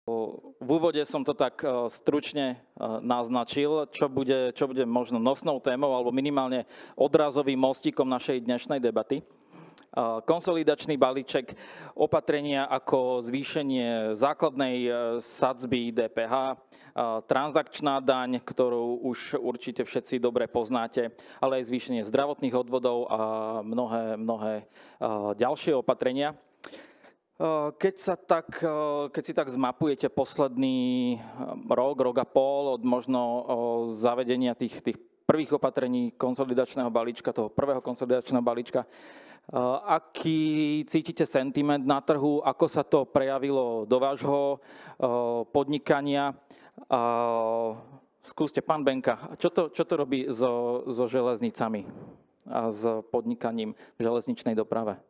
V úvode som to tak stručne naznačil, čo bude možno nosnou témou alebo minimálne odrazovým mostíkom našej dnešnej debaty. Konsolidačný balíček, opatrenia ako zvýšenie základnej sadzby DPH, transakčná daň, ktorú už určite všetci dobre poznáte, ale aj zvýšenie zdravotných odvodov a mnohé ďalšie opatrenia. Keď si tak zmapujete posledný rok a pol od možno zavedenia tých prvých opatrení konsolidačného balíčka, toho prvého konsolidačného balíčka, aký cítite sentiment na trhu, ako sa to prejavilo do vášho podnikania? Skúste, pán Benka, čo to robí so železnicami a s podnikaním v železničnej doprave?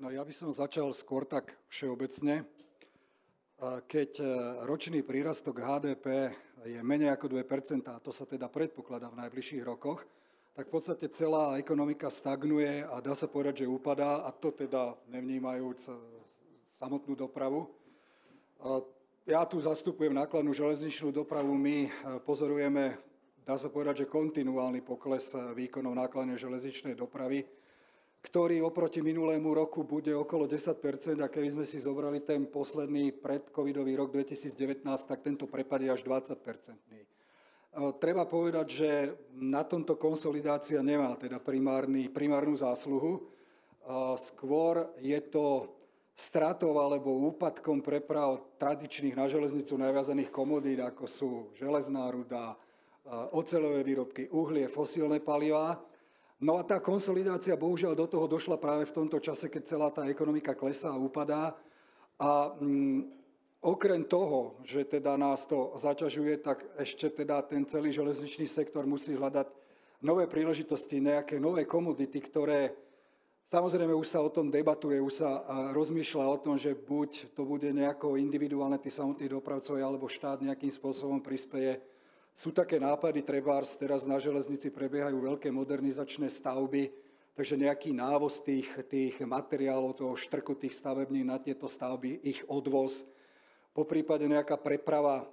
No ja by som začal skôr tak všeobecne. Keď ročný prírastok HDP je menej ako 2%, a to sa teda predpokladá v najbližších rokoch, tak v podstate celá ekonomika stagnuje a dá sa povedať, že upadá, a to teda nevnímajúc samotnú dopravu. Ja tu zastupujem nákladnú železničnú dopravu. My pozorujeme, dá sa povedať, že kontinuálny pokles výkonov nákladnej železničnej dopravy, ktorý oproti minulému roku bude okolo 10%, a keby sme si zobrali ten posledný predcovidový rok 2019, tak tento prepad je až 20%. Treba povedať, že na tomto konsolidácia nemá teda primárnu zásluhu. Skôr je to stratou alebo úpadkom preprav tradičných na železnicu naviazaných komodít, ako sú železná ruda, oceľové výrobky, uhlie, fosílne palivá. No a tá konsolidácia bohužiaľ do toho došla práve v tomto čase, keď celá tá ekonomika klesá a upadá. A okrem toho, že teda nás to zaťažuje, tak ešte teda ten celý železničný sektor musí hľadať nové príležitosti, nejaké nové komodity, ktoré, samozrejme už sa o tom debatuje, už sa rozmýšľa o tom, že buď to bude nejako individuálne tí samotní dopravcovia, alebo štát nejakým spôsobom prispeje. Sú také nápady, trebárs teraz na železnici prebiehajú veľké modernizačné stavby, takže nejaký návoz tých materiálov, toho štrku tých stavební na tieto stavby, ich odvoz, poprípade nejaká preprava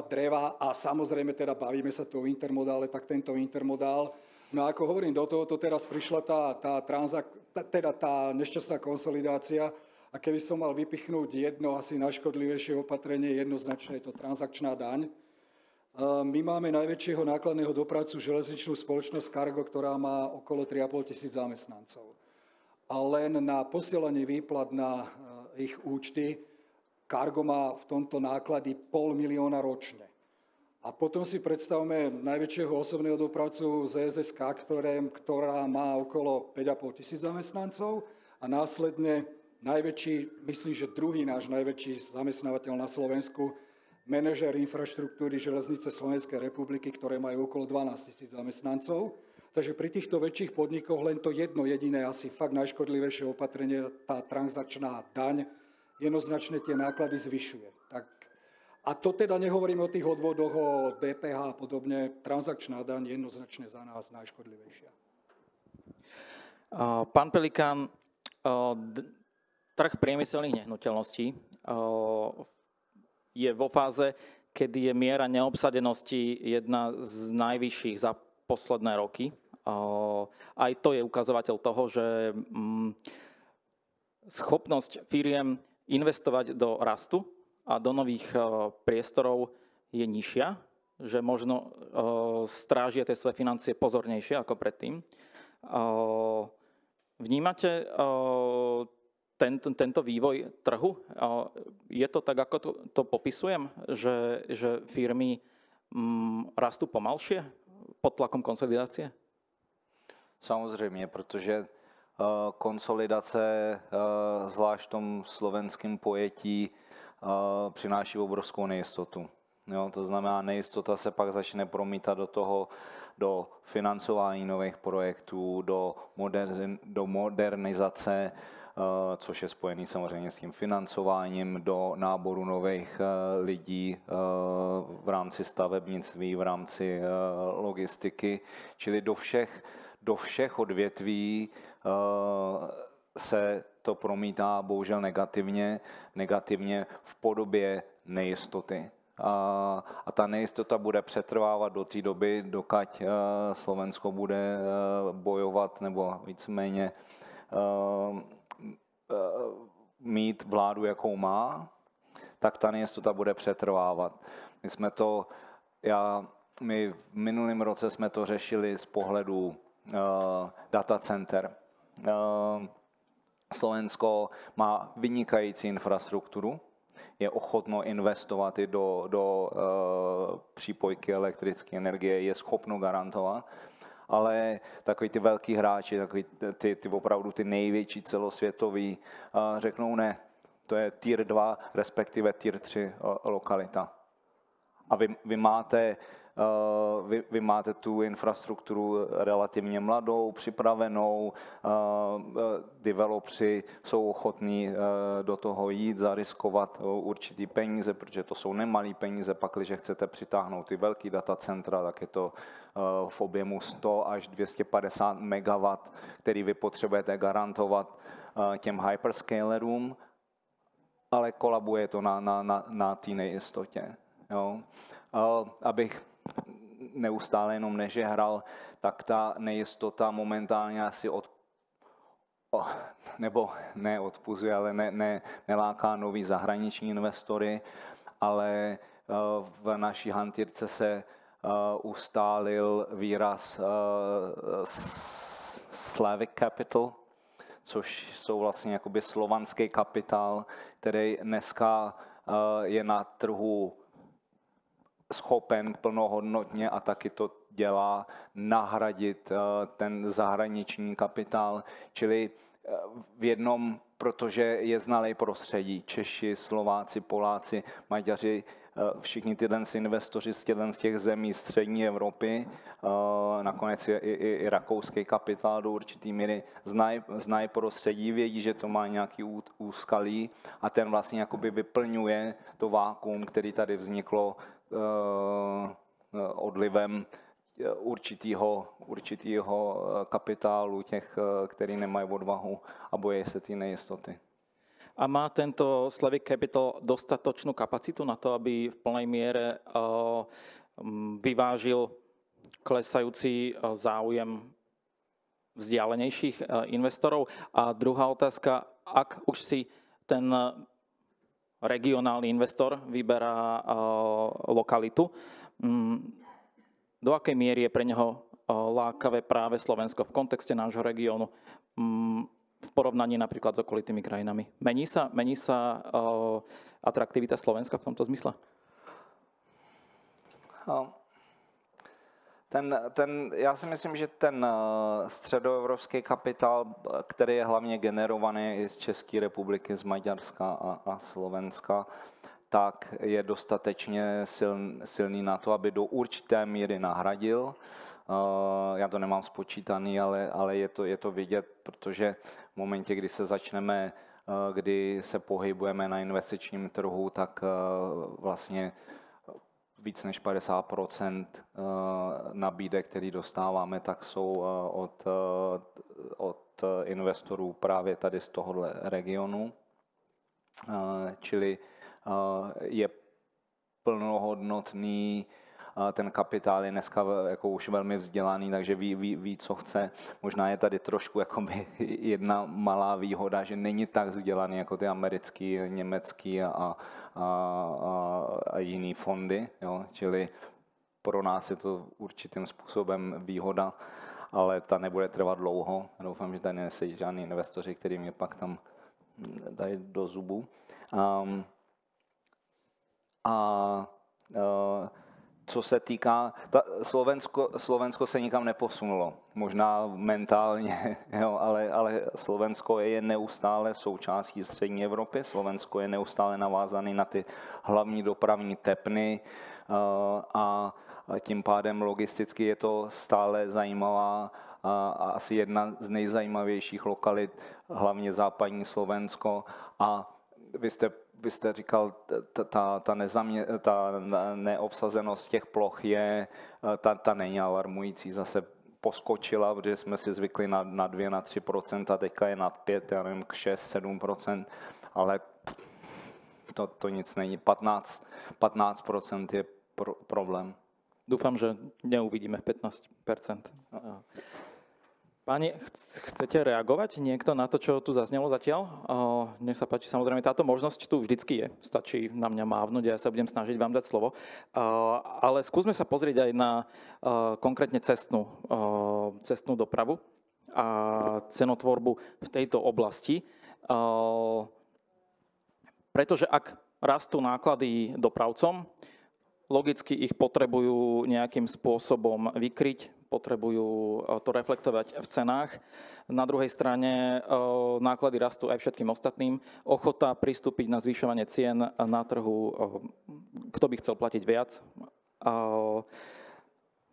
dreva, a samozrejme teda bavíme sa tu o intermodále, tak tento intermodál. No a ako hovorím, do tohoto teraz prišla tá nešťastná konsolidácia, a keby som mal vypichnúť jedno asi najškodlivejšie opatrenie, jednoznačne je to transakčná daň. My máme najväčšieho nákladného dopravcu železničnú spoločnosť Cargo, ktorá má okolo 3 500 zamestnancov. A len na posielanie výplat na ich účty Cargo má v tomto náklady 500 000 ročne. A potom si predstavme najväčšieho osobného dopravcu ZSSK, ktorá má okolo 5 500 zamestnancov, a následne najväčší, myslím, že druhý náš najväčší zamestnávateľ na Slovensku, manažér infraštruktúry Železnice Slovenskej republiky, ktoré majú okolo 12 000 zamestnancov. Takže pri týchto väčších podnikoch len to jedno jediné, asi fakt najškodlivejšie opatrenie, tá transakčná daň, jednoznačne tie náklady zvyšuje. A to teda nehovorím o tých odvodoch, o DPH a podobne. Transakčná daň je jednoznačne za nás najškodlivejšia. Pán Pelikán, trh priemyselných nehnuteľností je vo fáze, kedy je miera neobsadenosti jedna z najvyšších za posledné roky. Aj to je ukazovateľ toho, že schopnosť firiem investovať do rastu a do nových priestorov je nižšia, že možno strážia tie svoje financie pozornejšie ako predtým. Vnímate tento vývoj trhu? Je to tak, ako to popisujem, že firmy rastú pomalšie pod tlakom konsolidácie? Samozřejmě, protože konsolidace, zvlášť v tom slovenském pojetí, přináší obrovskou nejistotu. Jo, to znamená, nejistota se pak začne promítat do financování nových projektů, do modernizace, což je spojený samozřejmě s tím financováním, do náboru nových lidí v rámci stavebnictví, v rámci logistiky, čili do všech odvětví se to promítá bohužel negativně v podobě nejistoty. A ta nejistota bude přetrvávat do té doby, dokud Slovensko bude bojovat nebo víceméně mít vládu, jakou má, tak ta nejistota bude přetrvávat. My v minulém roce jsme to řešili z pohledu data center. Slovensko má vynikající infrastrukturu, je ochotno investovat i do přípojky elektrické energie, je schopno garantovat, ale takový ty velký hráči, takový ty opravdu ty největší celosvětoví řeknou ne, to je tier 2, respektive tier 3 lokalita. A vy máte tu infrastrukturu relativně mladou, připravenou, developři jsou ochotní do toho jít, zariskovat určitý peníze, protože to jsou nemalý peníze, pakliže chcete přitáhnout ty velký datacentra, tak je to v objemu 100 až 250 MW, který vy potřebujete garantovat těm hyperscalerům, ale kolabuje to na té nejistotě. Jo. Abych neustále jenom nežehral, tak ta nejistota momentálně asi neodpuzuje, ale neláká nový zahraniční investory, ale v naší hantýrce se ustálil výraz Slavic Capital, což jsou vlastně jakoby slovanský kapitál, který dneska je na trhu schopen plnohodnotně a taky to dělá nahradit ten zahraniční kapitál, čili v jednom, protože je znalý prostředí, Češi, Slováci, Poláci, Maďaři, všichni tyhle investoři z těch zemí střední Evropy, nakonec je i rakouský kapitál do určitý míry, znají prostředí, vědí, že to má nějaký úskalí a ten vlastně jakoby vyplňuje to vákuum, který tady vzniklo odlivem určitýho kapitálu, těch, který nemají odvahu a bojí se té nejistoty. A má tento Slavic Capital dostatočnú kapacitu na to, aby v plnej miere vyvážil klesajúci záujem vzdialenejších investorov? A druhá otázka, ak už si ten regionálny investor vyberá lokalitu, do akej miery je pre neho lákavé práve Slovensko v kontexte nášho regiónu v porovnaní napríklad s okolitými krajinami? Mení sa atraktivita Slovenska v tomto zmysle? Já si myslím, že ten středoevropský kapitál, který je hlavně generovaný i z České republiky, z Maďarska a Slovenska, tak je dostatečně silný na to, aby do určité míry nahradil. Já to nemám spočítaný, ale je to vidět, protože v momentě, kdy se pohybujeme na investičním trhu, tak vlastně víc než 50% nabídek, které dostáváme, tak jsou od investorů právě tady z tohohle regionu. Čili je plnohodnotný, ten kapitál je dneska jako už velmi vzdělaný, takže ví, co chce. Možná je tady trošku jakoby jedna malá výhoda, že není tak vzdělaný jako ty americký, německý a jiný fondy. Jo? Čili pro nás je to určitým způsobem výhoda, ale ta nebude trvat dlouho. Doufám, že tady nesedí žádný investoři, který mě pak tam dají do zubu. Co se týká, Slovensko se nikam neposunulo, možná mentálně, jo, ale Slovensko je neustále součástí střední Evropy, Slovensko je neustále navázaný na ty hlavní dopravní tepny a tím pádem logisticky je to stále zajímavá a asi jedna z nejzajímavějších lokalit, hlavně západní Slovensko. A vy jste říkal, ta neobsazenost těch ploch ta není alarmující. Zase poskočila, protože jsme si zvykli na 2, na 3%, teďka je nad 5, já nevím, 6-7%, ale to nic není. 15% je problém. Dúfam, že neuvidíme 15%. Páni, chcete reagovať niekto na to, čo tu zaznelo zatiaľ? Nech sa páči, samozrejme, táto možnosť tu vždycky je. Stačí na mňa mávnuť a ja sa budem snažiť vám dať slovo. Ale skúsme sa pozrieť aj na konkrétne cestnú dopravu a cenotvorbu v tejto oblasti. Pretože ak rastú náklady dopravcom, logicky ich potrebujú nejakým spôsobom vykryť, potrebujú to reflektovať v cenách. Na druhej strane náklady rastú aj všetkým ostatným. Ochota pristúpiť na zvyšovanie cien na trhu, kto by chcel platiť viac.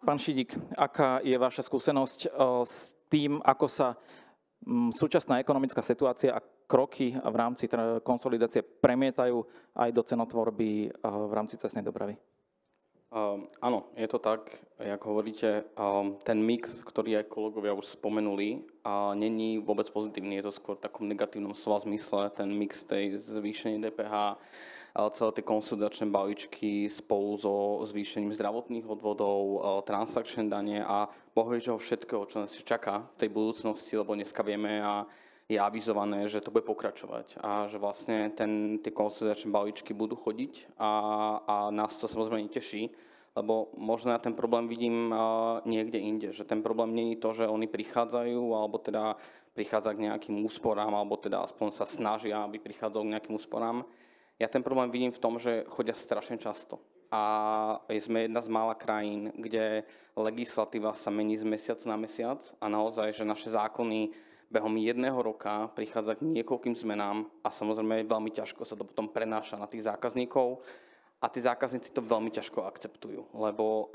Pán Šidík, aká je vaša skúsenosť s tým, ako sa súčasná ekonomická situácia a kroky v rámci konsolidácie premietajú aj do cenotvorby v rámci cestnej dopravy? Áno, je to tak, jak hovoríte, ten mix, ktorý aj kolegovia už spomenuli, není vôbec pozitívny, je to skôr v takom negatívnom slova zmysle, ten mix tej zvýšení DPH, celé tie konsolidačné balíčky spolu so zvýšením zdravotných odvodov, transakčné dane a bohužiaľ všetkého, čo nás čaká v tej budúcnosti, lebo dneska vieme a je avizované, že to bude pokračovať a že vlastne tie konsolidačné balíčky budú chodiť a nás to samozrejme teší, lebo možno ja ten problém vidím niekde inde, že ten problém nie je to, že oni prichádzajú alebo teda prichádza k nejakým úsporám alebo teda aspoň sa snažia, aby prichádzali k nejakým úsporám. Ja ten problém vidím v tom, že chodia strašne často. A sme jedna z mála krajín, kde legislatíva sa mení z mesiaca na mesiac a naozaj, že naše zákony behom jedného roka prichádza k niekoľkým zmenám a samozrejme veľmi ťažko sa to potom prenáša na tých zákazníkov a tí zákazníci to veľmi ťažko akceptujú, lebo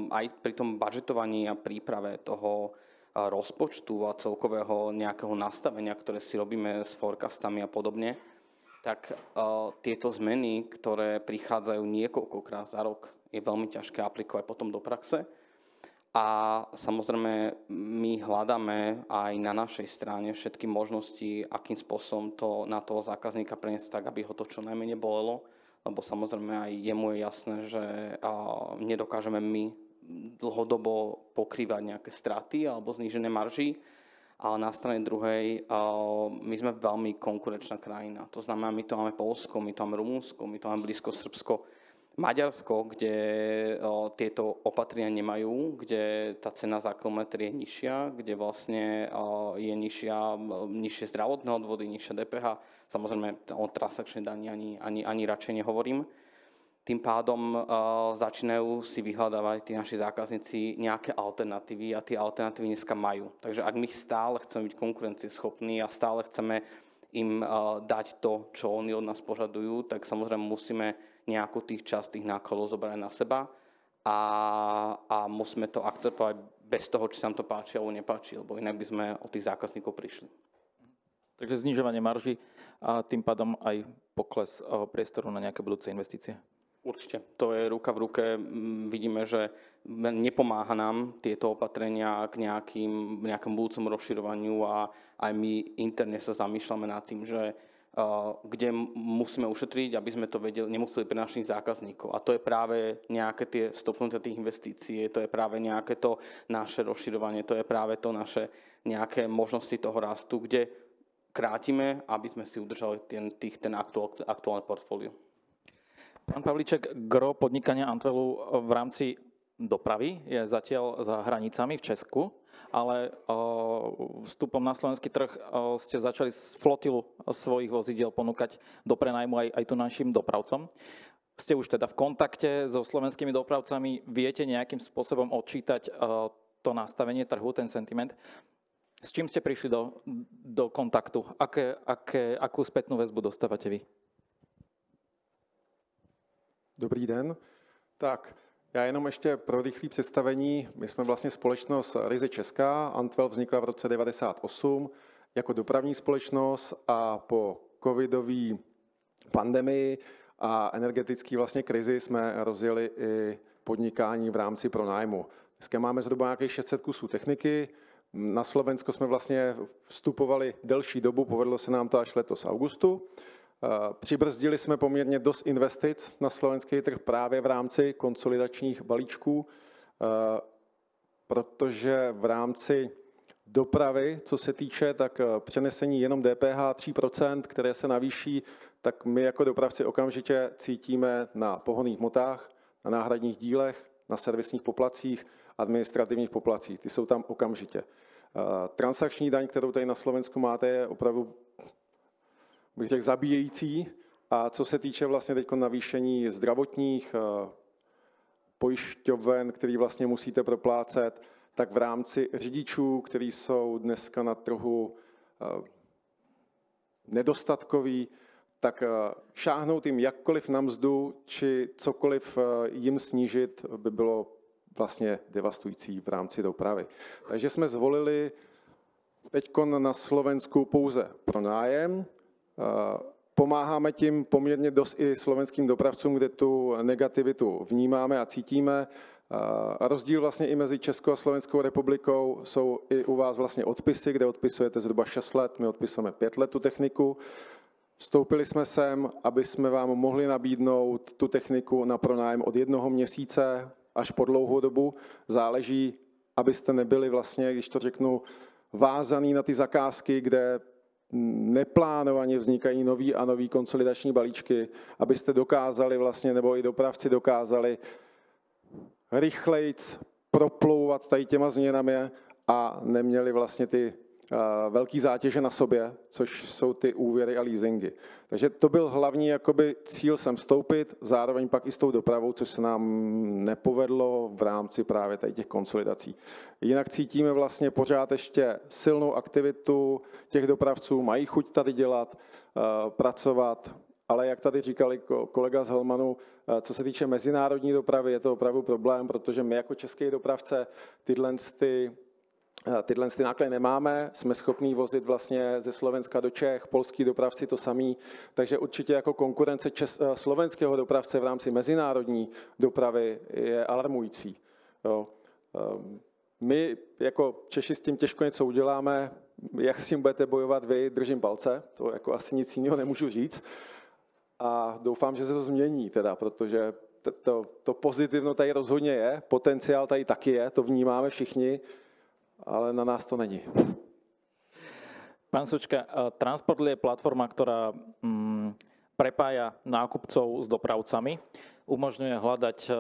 aj pri tom budžetovaní a príprave toho rozpočtu a celkového nejakého nastavenia, ktoré si robíme s forecastami a podobne, tak tieto zmeny, ktoré prichádzajú niekoľkokrát za rok, je veľmi ťažké aplikovať potom do praxe. A samozrejme my hľadáme aj na našej strane všetky možnosti, akým spôsobom to na toho zákazníka preniesť tak, aby ho to čo najmenej bolelo, lebo samozrejme aj jemu je jasné, že nedokážeme my dlhodobo pokrývať nejaké straty alebo znížené marží, ale na strane druhej my sme veľmi konkurenčná krajina. To znamená, my to máme Poľsko, my to máme Rumunsko, my to máme blízko Srbsko, Maďarsko, kde tieto opatrenia nemajú, kde tá cena za kilometr je nižšia, kde vlastne je nižšie zdravotné odvody, nižšia DPH. Samozrejme o transakčnej dani ani radšej nehovorím. Tým pádom začínajú si vyhľadávať tí naši zákazníci nejaké alternatívy a tie alternatívy dneska majú. Takže ak my stále chceme byť konkurencieschopní a stále chceme im dať to, čo oni od nás požadujú, tak samozrejme musíme nejakú tých tých nákladov zobrať na seba a musíme to akceptovať bez toho, či sa nám to páči alebo nepáči, lebo inak by sme od tých zákazníkov prišli. Takže znižovanie marží a tým pádom aj pokles priestoru na nejaké budúce investície. Určite. To je ruka v ruke. Vidíme, že nepomáha nám tieto opatrenia k nejakému budúcemu rozširovaniu a aj my interne sa zamýšľame nad tým, že kde musíme ušetriť, aby sme to nemuseli pre našich zákazníkov. A to je práve nejaké tie stopnutie tých investícií, to je práve nejaké to naše rozširovanie, to je práve to naše nejaké možnosti toho rastu, kde krátime, aby sme si udržali ten aktuálne portfólio. Pán Pavlíček, gro podnikania Antwelu v rámci dopravy je zatiaľ za hranicami v Česku, ale vstupom na slovenský trh ste začali flotilu svojich vozidiel ponúkať do prenajmu aj tu našim dopravcom. Ste už teda v kontakte so slovenskými dopravcami, viete nejakým spôsobom odčítať to nastavenie trhu, ten sentiment. S čím ste prišli do kontaktu? Akú spätnú väzbu dostávate vy? Dobrý den. Tak, já jenom ještě pro rychlé představení. My jsme vlastně společnost Ryze Česká. Antwell vznikla v roce 1998 jako dopravní společnost a po covidové pandemii a energetické vlastně krizi jsme rozjeli i podnikání v rámci pronájmu. Dneska máme zhruba nějakých 600 kusů techniky. Na Slovensko jsme vlastně vstupovali delší dobu, povedlo se nám to až letos v augustu. Přibrzdili jsme poměrně dost investic na slovenský trh právě v rámci konsolidačních balíčků, protože v rámci dopravy, co se týče, tak přenesení jenom DPH 3%, které se navýší, tak my jako dopravci okamžitě cítíme na pohonných hmotách, na náhradních dílech, na servisních poplatcích, administrativních poplatcích. Ty jsou tam okamžitě. Transakční daň, kterou tady na Slovensku máte, je opravdu, bych řekl, zabíjející. A co se týče vlastně teď navýšení zdravotních pojišťoven, který vlastně musíte proplácet, tak v rámci řidičů, kteří jsou dneska na trhu nedostatkoví, tak šáhnout jim jakkoliv na mzdu, či cokoliv jim snížit, by bylo vlastně devastující v rámci dopravy. Takže jsme zvolili teď na Slovensku pouze pronájem. Pomáháme tím poměrně dost i slovenským dopravcům, kde tu negativitu vnímáme a cítíme. Rozdíl vlastně i mezi Českou a Slovenskou republikou jsou i u vás vlastně odpisy, kde odpisujete zhruba 6 let, my odpisujeme 5 let tu techniku. Vstoupili jsme sem, aby jsme vám mohli nabídnout tu techniku na pronájem od 1 měsíce až po dlouhou dobu. Záleží, abyste nebyli vlastně, když to řeknu, vázaný na ty zakázky, kde neplánovaně vznikají nový a nový konsolidační balíčky, abyste dokázali vlastně, nebo i dopravci dokázali rychlejc proplouvat tady těma změnami a neměli vlastně ty velký zátěže na sobě, což jsou ty úvěry a leasingy. Takže to byl hlavní jakoby cíl sem vstoupit, zároveň pak i s tou dopravou, což se nám nepovedlo v rámci právě tady těch konsolidací. Jinak cítíme vlastně pořád ještě silnou aktivitu těch dopravců, mají chuť tady dělat, pracovat, ale jak tady říkali kolega z Helmanu, co se týče mezinárodní dopravy, je to opravdu problém, protože my jako český dopravce tyhle náklady nemáme, jsme schopní vozit vlastně ze Slovenska do Čech, polský dopravci to samý, takže určitě jako konkurence slovenského dopravce v rámci mezinárodní dopravy je alarmující. Jo. My jako Češi s tím těžko něco uděláme, jak s tím budete bojovat vy, držím palce, to jako asi nic jiného nemůžu říct a doufám, že se to změní teda, protože to pozitivno tady rozhodně je, potenciál tady taky je, to vnímáme všichni, ale na nás to není. Pán Sučka, Transportly je platforma, ktorá prepája nákupcov s dopravcami, umožňuje hľadať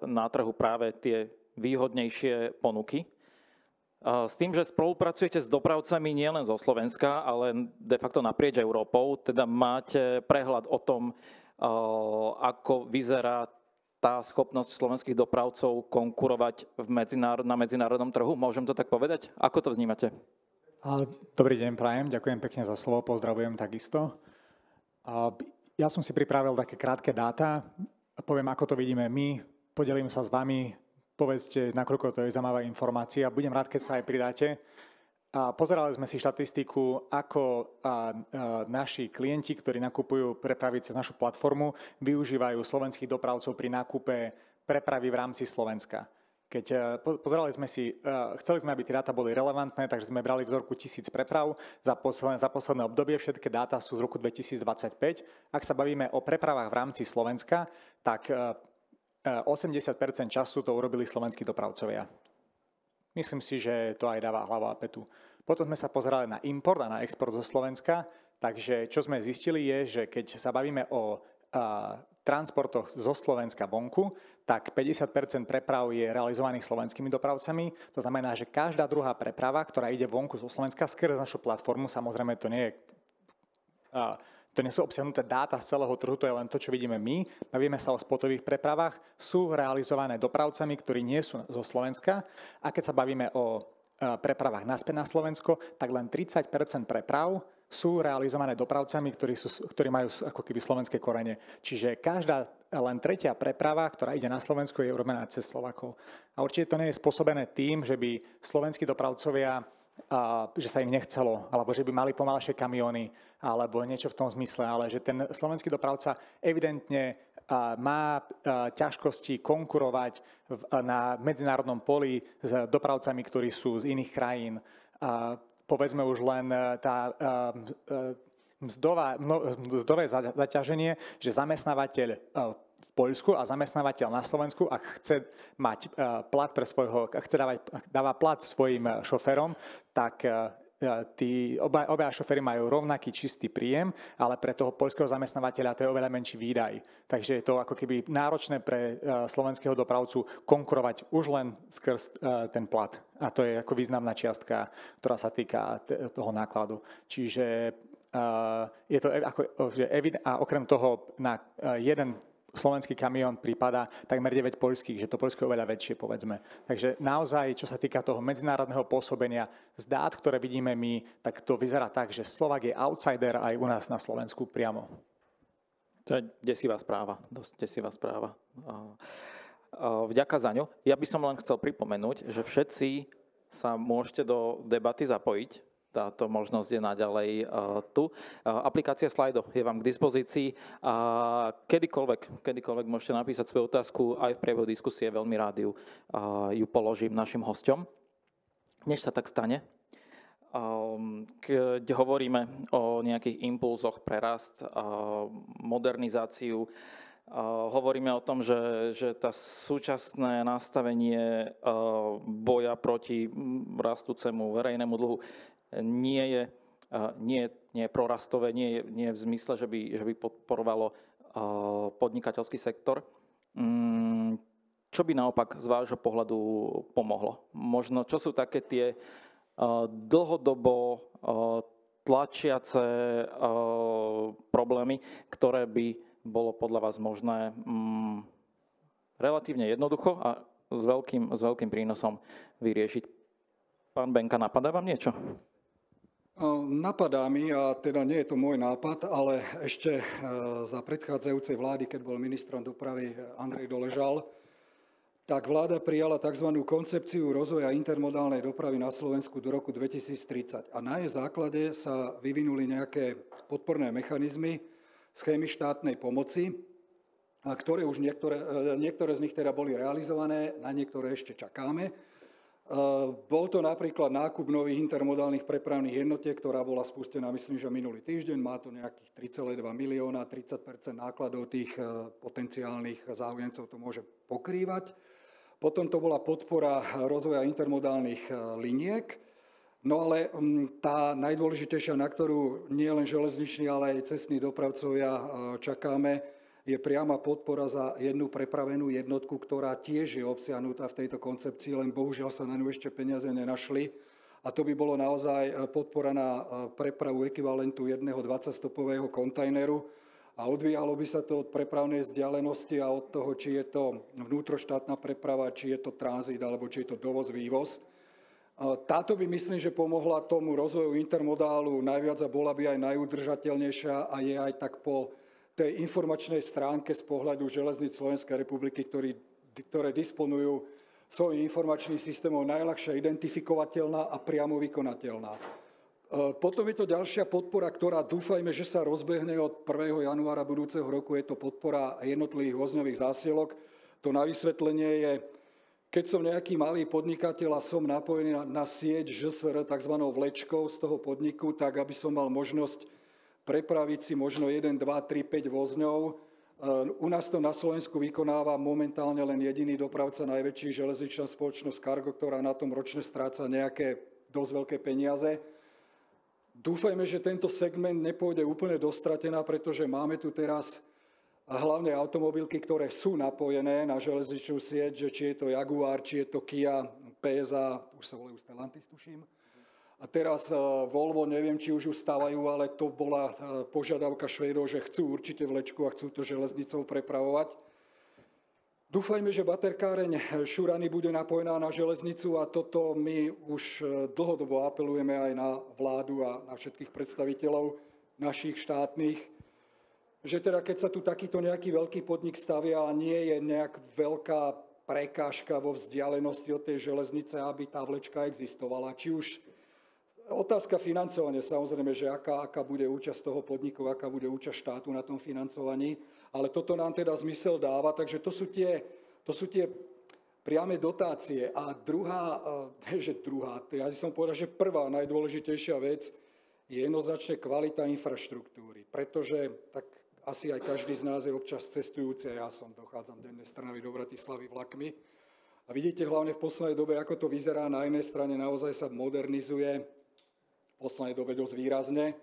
na trhu práve tie výhodnejšie ponuky. S tým, že spolupracujete s dopravcami nielen zo Slovenska, ale de facto naprieč Európou, teda máte prehľad o tom, ako vyzerá tá schopnosť slovenských dopravcov konkurovať na medzinárodnom trhu? Môžem to tak povedať? Ako to vnímate? Dobrý deň, prajem. Ďakujem pekne za slovo, pozdravujem takisto. Ja som si pripravil také krátke dáta. Poviem, ako to vidíme my. Podelím sa s vami. Povedzte, nakoľko to je zaujímavá informácia. Budem rád, keď sa aj pridáte. Pozerali sme si štatistiku, ako naši klienti, ktorí nakupujú prepravy cez našu platformu, využívajú slovenských dopravcov pri nákupe prepravy v rámci Slovenska. Keď pozerali sme si, chceli sme, aby tie dáta boli relevantné, takže sme brali vzorku 1000 preprav za posledné obdobie. Všetky dáta sú z roku 2025. Ak sa bavíme o prepravách v rámci Slovenska, tak 80% času to urobili slovenskí dopravcovia. Myslím si, že to aj dáva hlavu a petu. Potom sme sa pozerali na import a na export zo Slovenska, takže čo sme zistili je, že keď sa bavíme o transportoch zo Slovenska vonku, tak 50% preprav je realizovaných slovenskými dopravcami. To znamená, že každá druhá preprava, ktorá ide vonku zo Slovenska skrze našu platformu, samozrejme to nie je... To nie sú obsiahnuté dáta z celého trhu, to je len to, čo vidíme my. Bavíme sa o spotových prepravách, sú realizované dopravcami, ktorí nie sú zo Slovenska. A keď sa bavíme o prepravách naspäť na Slovensko, tak len 30% preprav sú realizované dopravcami, ktorí majú ako keby slovenské korene. Čiže každá len tretia preprava, ktorá ide na Slovensko, je urobená cez Slovákov. A určite to nie je spôsobené tým, že by slovenskí dopravcovia že sa im nechcelo, alebo že by mali pomalšie kamióny, alebo niečo v tom zmysle, ale že ten slovenský dopravca evidentne má ťažkosti konkurovať na medzinárodnom poli s dopravcami, ktorí sú z iných krajín. Povedzme už len tá mzdové zaťaženie, že zamestnávateľ v Poľsku a zamestnávateľ na Slovensku, ak chce mať plat pre svojho, ak chce dáva plat svojim šoférom, tak obaja šoféry majú rovnaký čistý príjem, ale pre toho poľského zamestnávateľa to je oveľa menší výdaj. Takže je to ako keby náročné pre slovenského dopravcu konkurovať už len skrz ten plat. A to je ako významná čiastka, ktorá sa týka toho nákladu. Čiže je to a okrem toho na jeden slovenský kamión prípada takmer 9 poľských, že to Poľsko je oveľa väčšie, povedzme. Takže naozaj, čo sa týka toho medzinárodného pôsobenia z dát, ktoré vidíme my, tak to vyzerá tak, že Slovák je outsider aj u nás na Slovensku priamo. To je desivá správa, dosť desivá správa. Vďaka za ňu. Ja by som len chcel pripomenúť, že všetci sa môžete do debaty zapojiť. Táto možnosť je naďalej tu. Aplikácia Slido je vám k dispozícii a kedykoľvek môžete napísať svoju otázku, aj v priebehu diskusie veľmi rád ju položím našim hosťom. Než sa tak stane, keď hovoríme o nejakých impulzoch pre rast, modernizáciu, hovoríme o tom, že tá súčasné nastavenie boja proti rastúcemu verejnému dlhu nie je prorastové, nie je v zmysle, že by podporovalo podnikateľský sektor. Čo by naopak z vášho pohľadu pomohlo? Možno, čo sú také tie dlhodobo tlačiace problémy, ktoré by bolo podľa vás možné relatívne jednoducho a s veľkým prínosom vyriešiť? Pán Benka, napadá vám niečo? Napadá mi, a teda nie je to môj nápad, ale ešte za predchádzajúcej vlády, keď bol ministrom dopravy Andrej Doležal, tak vláda prijala tzv. Koncepciu rozvoja intermodálnej dopravy na Slovensku do roku 2030. A na jej základe sa vyvinuli nejaké podporné mechanizmy, schémy štátnej pomoci, ktoré už niektoré z nich teda boli realizované, na niektoré ešte čakáme. Bol to napríklad nákup nových intermodálnych prepravných jednotiek, ktorá bola spustená, myslím, že minulý týždeň. Má to nejakých 3,2 milióna, 30% nákladov tých potenciálnych záujemcov to môže pokrývať. Potom to bola podpora rozvoja intermodálnych liniek. No ale tá najdôležitejšia, na ktorú nie len železniční, ale aj cestní dopravcovia čakáme, je priama podpora za jednu prepravenú jednotku, ktorá tiež je obsiahnutá v tejto koncepcii, len bohužiaľ sa na ňu ešte peniaze nenašli. A to by bolo naozaj podpora na prepravu ekvivalentu jedného 20-stopového kontajneru a odvíjalo by sa to od prepravnej vzdialenosti a od toho, či je to vnútroštátna preprava, či je to tranzit, alebo či je to dovoz, vývoz. Táto by, myslím, že pomohla tomu rozvoju intermodálu najviac a bola by aj najudržateľnejšia a je aj tak po tej informačnej stránke z pohľadu železníc Slovenskej republiky, ktoré disponujú svojím informačným systémom, najľahšie identifikovateľná a priamo vykonateľná. Potom je to ďalšia podpora, ktorá dúfajme, že sa rozbehne od 1. januára budúceho roku. Je to podpora jednotlivých vozňových zásielok. To na vysvetlenie je, keď som nejaký malý podnikateľ a som napojený na sieť ŽSR, tzv. Vlečkou z toho podniku, tak aby som mal možnosť prepraviť si možno 1, 2, 3, 5 vozňov. U nás to na Slovensku vykonáva momentálne len jediný dopravca, najväčší železničná spoločnosť Cargo, ktorá na tom ročne stráca nejaké dosť veľké peniaze. Dúfajme, že tento segment nepôjde úplne dostratená, pretože máme tu teraz hlavne automobilky, ktoré sú napojené na železničnú sieť, že či je to Jaguar, či je to Kia, PSA, už sa volajú Stellantis, tuším. A teraz Volvo, neviem, či už stávajú, ale to bola požiadavka Švédov, že chcú určite vlečku a chcú to železnicou prepravovať. Dúfajme, že baterkáreň Šurany bude napojená na železnicu a toto my už dlhodobo apelujeme aj na vládu a na všetkých predstaviteľov našich štátnych, že teda keď sa tu takýto nejaký veľký podnik stavia a nie je nejak veľká prekážka vo vzdialenosti od tej železnice, aby tá vlečka existovala. Či už Otázka financovania, samozrejme, že aká bude účasť toho podniku, aká bude účasť štátu na tom financovaní, ale toto nám teda zmysel dáva, takže to sú tie priame dotácie. A ja som povedal, že prvá najdôležitejšia vec je jednoznačne kvalita infraštruktúry, pretože tak asi aj každý z nás je občas cestujúci, ja dochádzam denne z Trnavy do Bratislavy vlakmi a vidíte hlavne v poslednej dobe, ako to vyzerá, na jednej strane naozaj sa modernizuje, v poslednej dobe dosť výrazne.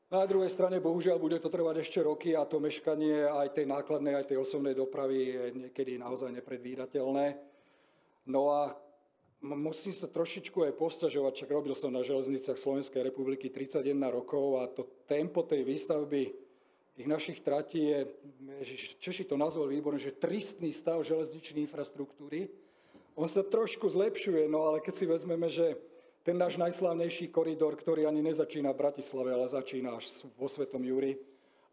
Na druhej strane, bohužiaľ, bude to trvať ešte roky a to meškanie aj tej nákladnej, aj tej osobnej dopravy je niekedy naozaj nepredvídateľné. No a musím sa trošičku aj posťažovať, čak robil som na železniciach Slovenskej republiky 31 rokov a to tempo tej výstavby tých našich tratí je, Češi to nazvali výborne, že tristný stav železničnej infraštruktúry. On sa trošku zlepšuje, no ale keď si vezmeme, že ten náš najslávnejší koridor, ktorý ani nezačína v Bratislave, ale začína až vo Svetom Juri.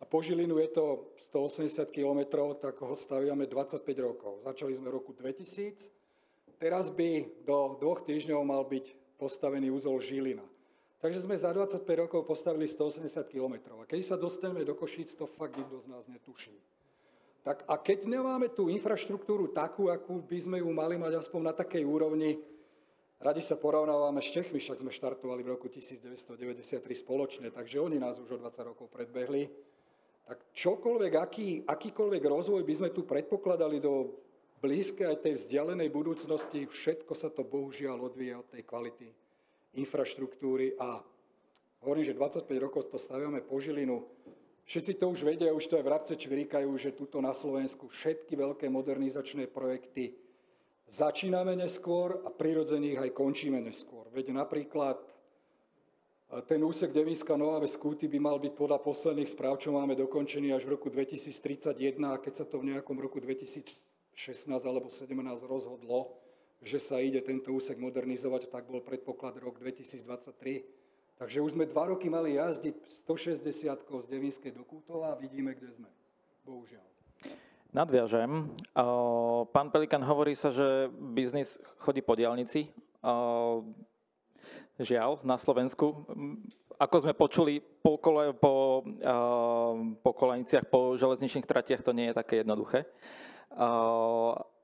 A po Žilinu je to 180 kilometrov, tak ho staviame 25 rokov. Začali sme v roku 2000, teraz by do 2 týždňov mal byť postavený úzol Žilina. Takže sme za 25 rokov postavili 180 kilometrov. A keď sa dostaneme do Košíc, to fakt nikto z nás netuší. Tak a keď nemáme tú infraštruktúru takú, akú by sme ju mali mať aspoň na takej úrovni, radi sa porovnávame s Čechmi, však sme štartovali v roku 1993 spoločne, takže oni nás už o 20 rokov predbehli. Tak čokoľvek, akýkoľvek rozvoj by sme tu predpokladali do blízkej aj tej vzdialenej budúcnosti, všetko sa to bohužiaľ odvíja od tej kvality infraštruktúry a hovorím, že 25 rokov to staviame po Žilinu. Všetci to už vedia, už to aj vrabce čvirikajú, že tuto na Slovensku všetky veľké modernizačné projekty začíname neskôr a prirodzene ich aj končíme neskôr. Veď napríklad ten úsek Devínska Nová Ves Kúty by mal byť podľa posledných správ, čo máme dokončený až v roku 2031 a keď sa to v nejakom roku 2016 alebo 2017 rozhodlo, že sa ide tento úsek modernizovať, tak bol predpoklad rok 2023. Takže už sme 2 roky mali jazdiť 160 z Devínskej do Kútova a vidíme, kde sme. Bohužiaľ. Nadviažem. Pán Pelikán, hovorí sa, že biznis chodí po diaľnici. Žiaľ, na Slovensku. Ako sme počuli, po koleniciach, po železničných tratiach to nie je také jednoduché.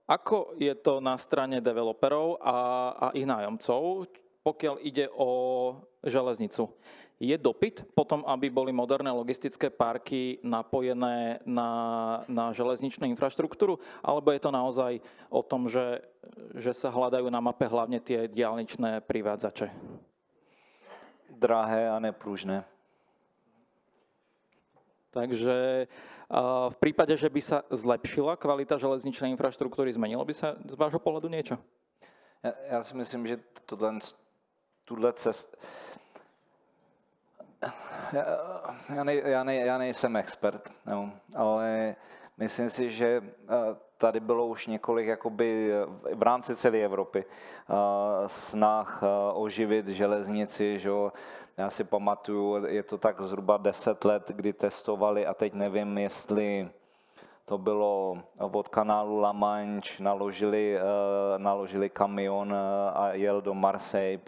Ako je to na strane developerov a ich nájomcov, pokiaľ ide o železnicu? Je dopyt potom, aby boli moderné logistické parky napojené na železničnú infraštruktúru? Alebo je to naozaj o tom, že sa hľadajú na mape hlavne tie diaľničné privádzače? Drahé a nepružné. Takže v prípade, že by sa zlepšila kvalita železničnej infraštruktúry, zmenilo by sa z vášho pohľadu niečo? Já si myslím, že tuhle cestu... Já nejsem expert, no, ale myslím si, že tady bylo už několik jakoby v rámci celé Evropy snah oživit železnici, že jo. Já si pamatuju, je to tak zhruba 10 let, kdy testovali a teď nevím, jestli to bylo od kanálu La Manche, naložili kamion a jel do Marseille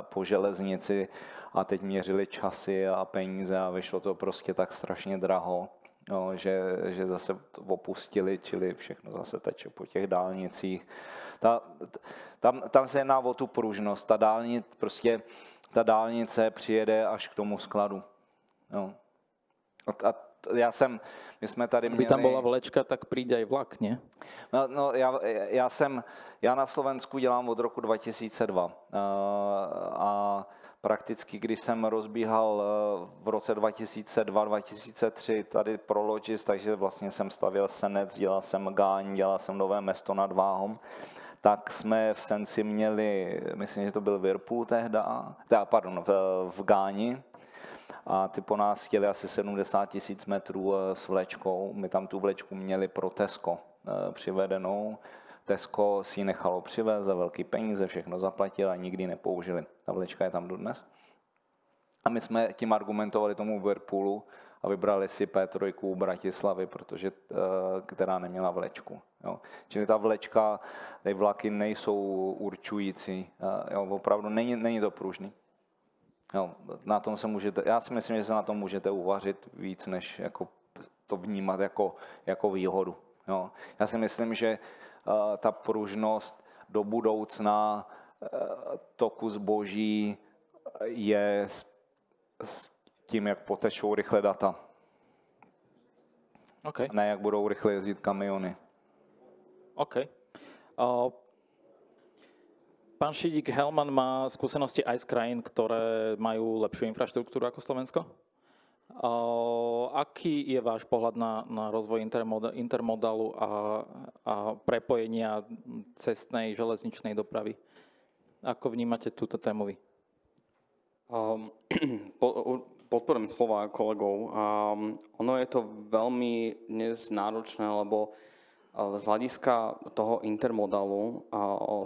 po železnici a teď měřili časy a peníze a vyšlo to prostě tak strašně draho, no, že zase to opustili, čili všechno zase teče po těch dálnicích. Tam se jedná o tu pružnost, ta dálnice přijede až k tomu skladu. No. My jsme tady měli... Kdyby tam byla vlečka, tak přijde i vlak, ne? No, já na Slovensku dělám od roku 2002 a prakticky, když jsem rozbíhal v roce 2002-2003 tady pro Logis, takže vlastně jsem stavěl Senec, dělal jsem Gáň, dělal jsem Nové Mesto nad Váhom, tak jsme v Senci měli, myslím, že to byl Whirlpool v Gáni, a ty po nás chtěli asi 70 000 metrů s vlečkou. My tam tu vlečku měli pro Tesco přivedenou. Tesco si ji nechalo přivést za velký peníze, všechno zaplatil a nikdy nepoužili. Ta vlečka je tam dodnes. A my jsme tím argumentovali tomu Whirlpoolu a vybrali si P3 Bratislavy, která neměla vlečku. Jo. Čili ta vlečka, ty vlaky nejsou určující. Jo, opravdu není to pružný. Jo, na tom se můžete, já si myslím, že se na tom můžete uvařit víc, než jako to vnímat jako výhodu. Jo. Já si myslím, že ta pružnost do budoucna toku zboží je s tím, jak potečou rychle data. Okay. Ne, jak budou rychle jezdit kamiony. OK. Pán Šidík, Hellman má skúsenosti aj z krajín, ktoré majú lepšiu infraštruktúru ako Slovensko. Aký je váš pohľad na rozvoj intermodalu a prepojenia cestnej železničnej dopravy? Ako vnímate túto tému vy? Podporujem slova kolegov. Ono je to veľmi dnes náročné, lebo z hľadiska toho intermodalu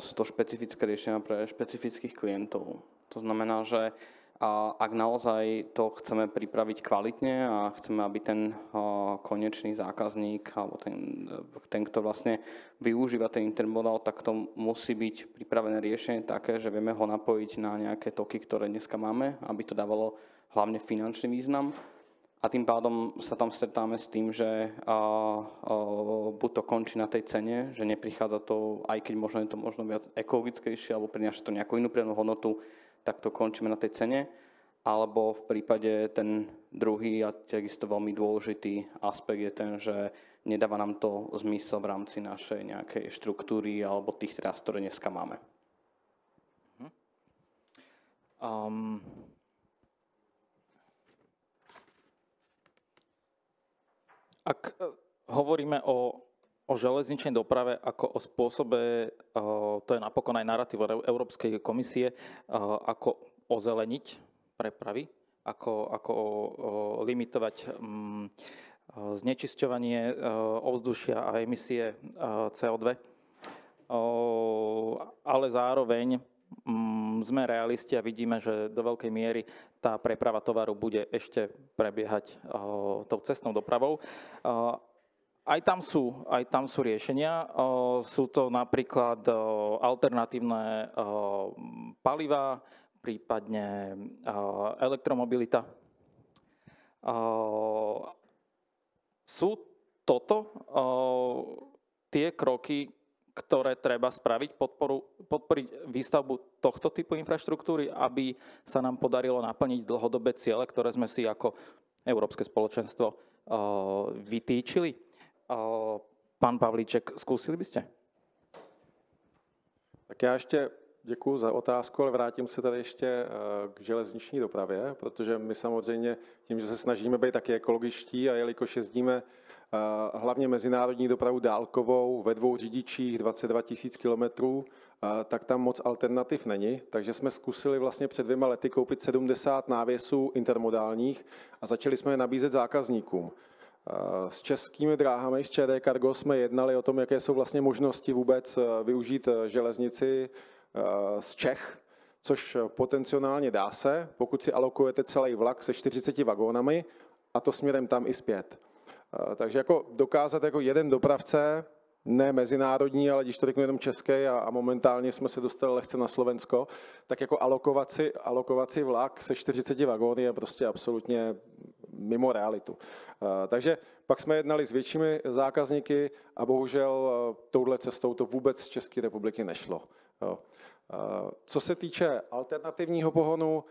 sú to špecifické riešenia pre špecifických klientov. To znamená, že ak naozaj to chceme pripraviť kvalitne a chceme, aby ten konečný zákazník alebo ten, kto vlastne využíva ten intermodal, tak to musí byť pripravené riešenie také, že vieme ho napojiť na nejaké toky, ktoré dneska máme, aby to dávalo hlavne finančný význam. A tým pádom sa tam stretáme s tým, že buď to končí na tej cene, že neprichádza to, aj keď možno je to možno viac ekologickejšie alebo prináša to nejakú inú pridanú hodnotu, tak to končíme na tej cene. Alebo v prípade ten druhý a takisto veľmi dôležitý aspekt je ten, že nedáva nám to zmysel v rámci našej nejakej štruktúry alebo tých tras, ktoré dneska máme. Ak hovoríme o železničnej doprave ako o spôsobe, to je napokon aj narratív Európskej komisie, ako ozeleniť prepravy, ako limitovať znečisťovanie ovzdušia a emisie CO2. Ale zároveň sme realisti a vidíme, že do veľkej miery tá preprava tovaru bude ešte prebiehať tou cestnou dopravou. Aj tam sú riešenia. Sú to napríklad alternatívne palivá, prípadne elektromobilita. Sú toto tie kroky, ktoré treba spraviť, podporiť výstavbu tohto typu infraštruktúry, aby sa nám podarilo naplniť dlhodobé ciele, ktoré sme si ako Európske spoločenstvo vytýčili. Pán Pavlíček, skúsili by ste? Tak já ještě děkuji za otázku, ale vrátím se tady ještě k železniční dopravě, protože my samozřejmě tím, že se snažíme být taky ekologičtí a jelikož jezdíme hlavně mezinárodní dopravu dálkovou ve 2 řidičích 22 000 kilometrů, tak tam moc alternativ není. Takže jsme zkusili vlastně před 2 lety koupit 70 návěsů intermodálních a začali jsme je nabízet zákazníkům. S českými dráhami, s ČD Cargo jsme jednali o tom, jaké jsou vlastně možnosti vůbec využít železnici z Čech, což potenciálně dá se, pokud si alokujete celý vlak se 40 vagónami a to směrem tam i zpět. Takže jako dokázat jako jeden dopravce, ne mezinárodní, ale když to řeknu jenom český a momentálně jsme se dostali lehce na Slovensko, tak jako alokovat si vlak se 40 vagóny je prostě absolutně mimo realitu. Takže pak jsme jednali s většími zákazníky a bohužel touhle cestou to vůbec z České republiky nešlo. Co se týče alternativního pohonu,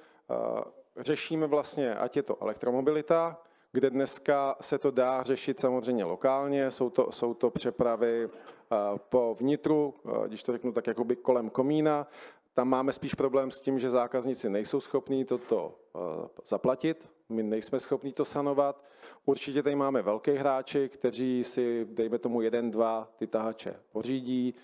řešíme vlastně, ať je to elektromobilita, kde dneska se to dá řešit samozřejmě lokálně, jsou to přepravy po vnitru, když to řeknu tak jakoby kolem komína. Tam máme spíš problém s tím, že zákazníci nejsou schopní toto zaplatit, my nejsme schopní to sanovat. Určitě tady máme velké hráči, kteří si, dejme tomu 1-2 ty tahače pořídí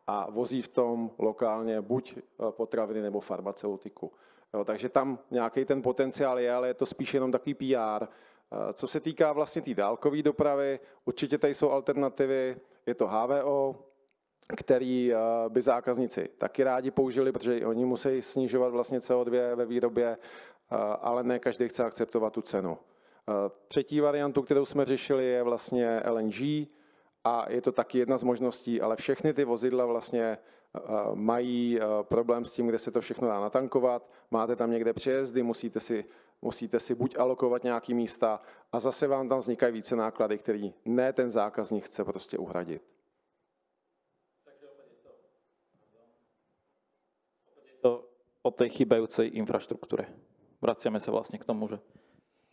a vozí v tom lokálně buď potraviny nebo farmaceutiku. Jo, takže tam nějaký ten potenciál je, ale je to spíš jenom takový PR. Co se týká vlastně té dálkové dopravy, určitě tady jsou alternativy, je to HVO, který by zákazníci taky rádi použili, protože oni musí snižovat vlastně CO2 ve výrobě, ale ne každý chce akceptovat tu cenu. Třetí variantu, kterou jsme řešili, je vlastně LNG a je to taky jedna z možností, ale všechny ty vozidla vlastně mají problém s tím, kde se to všechno dá natankovat. máte tam někde přejezdy, musíte si buď alokovat nějaký místa a zase vám tam vznikají více náklady, který ne ten zákazník chce prostě uhradit. To o tej chýbajúcej infraštruktúre. Vraciame sa vlastne k tomu, že...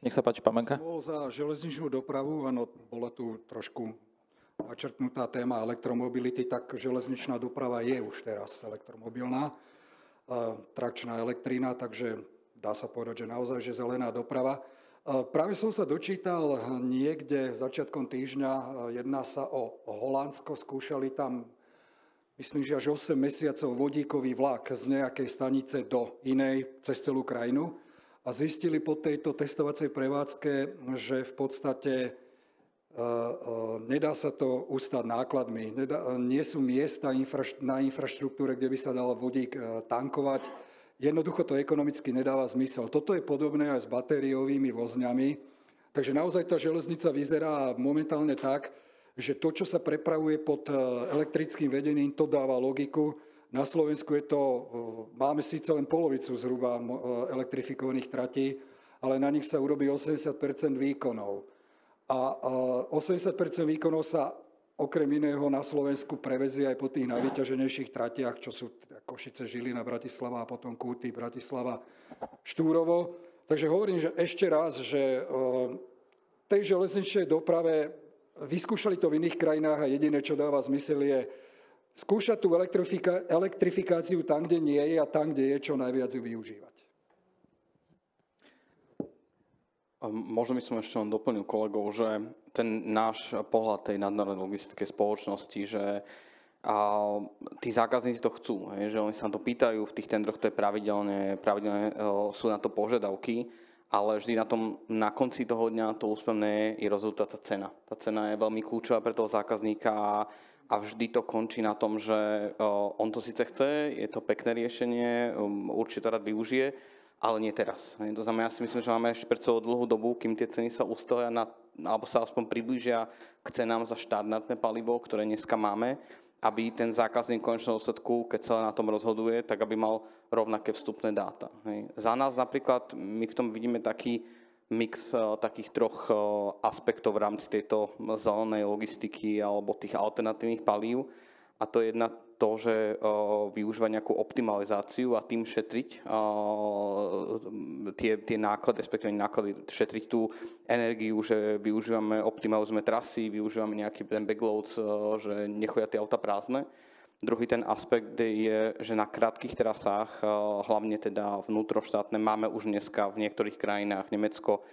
Nech sa páči, Pamenka. Som bol za železničnú dopravu, áno, bola tu trošku načrtnutá téma elektromobility, tak železničná doprava je už teraz elektromobilná, trakčná elektrina, takže dá sa povedať, že naozaj že zelená doprava. Práve som sa dočítal niekde začiatkom týždňa, jedná sa o Holandsko, skúšali tam, myslím, že až 8 mesiacov vodíkový vlak z nejakej stanice do inej cez celú krajinu. A zistili po tejto testovacej prevádzke, že v podstate nedá sa to ustať nákladmi. Nie sú miesta na infraštruktúre, kde by sa dal vodík tankovať. Jednoducho to ekonomicky nedáva zmysel. Toto je podobné aj s batériovými vozňami. Takže naozaj tá železnica vyzerá momentálne tak, že to, čo sa prepravuje pod elektrickým vedením, to dáva logiku. Na Slovensku máme síce len polovicu zhruba elektrifikovaných tratí, ale na nich sa urobí 80% výkonov. A 80% výkonov sa okrem iného na Slovensku prevezie aj po tých najvyťaženejších tratiach, čo sú Košice, Žilina, Bratislava a potom Kúty, Bratislava, Štúrovo. Takže hovorím, že ešte raz, že tej železničnej doprave vyskúšali to v iných krajinách a jediné, čo dáva zmysel, je skúšať tú elektrifikáciu tam, kde nie je a tam, kde je, čo najviac ju využívať. Možno by som ešte len doplnil kolegov, že ten náš pohľad tej nadnárodnej logistickej spoločnosti, že tí zákazníci to chcú, že oni sa na to pýtajú, v tých tendroch to je pravidelne sú na to požiadavky, ale vždy na konci toho dňa to úspevné je rozhodnutá tá cena. Tá cena je veľmi kľúčová pre toho zákazníka a vždy to končí na tom, že on to síce chce, je to pekné riešenie, určite to rád využije, ale nie teraz. To znamená, ja si myslím, že máme ešte pred sebou dlhú dobu, kým tie ceny sa ustoja alebo sa aspoň priblížia k cenám za štandardné palivo, ktoré dneska máme, aby ten zákazník v konečnom dôsledku, keď sa na tom rozhoduje, tak aby mal rovnaké vstupné dáta. Za nás napríklad, my v tom vidíme taký mix takých troch aspektov v rámci tejto zelenej logistiky alebo tých alternatívnych palív. A to je jedna to, že využívať nejakú optimalizáciu a tým šetriť tie náklady, respektíve náklady, šetriť tú energiu, že optimalizujeme trasy, využívame nejaký ten backloads, že nechodia tie auta prázdne. Druhý ten aspekt je, že na krátkych trasách, hlavne teda vnútroštátne, máme už dneska v niektorých krajinách, Nemecko,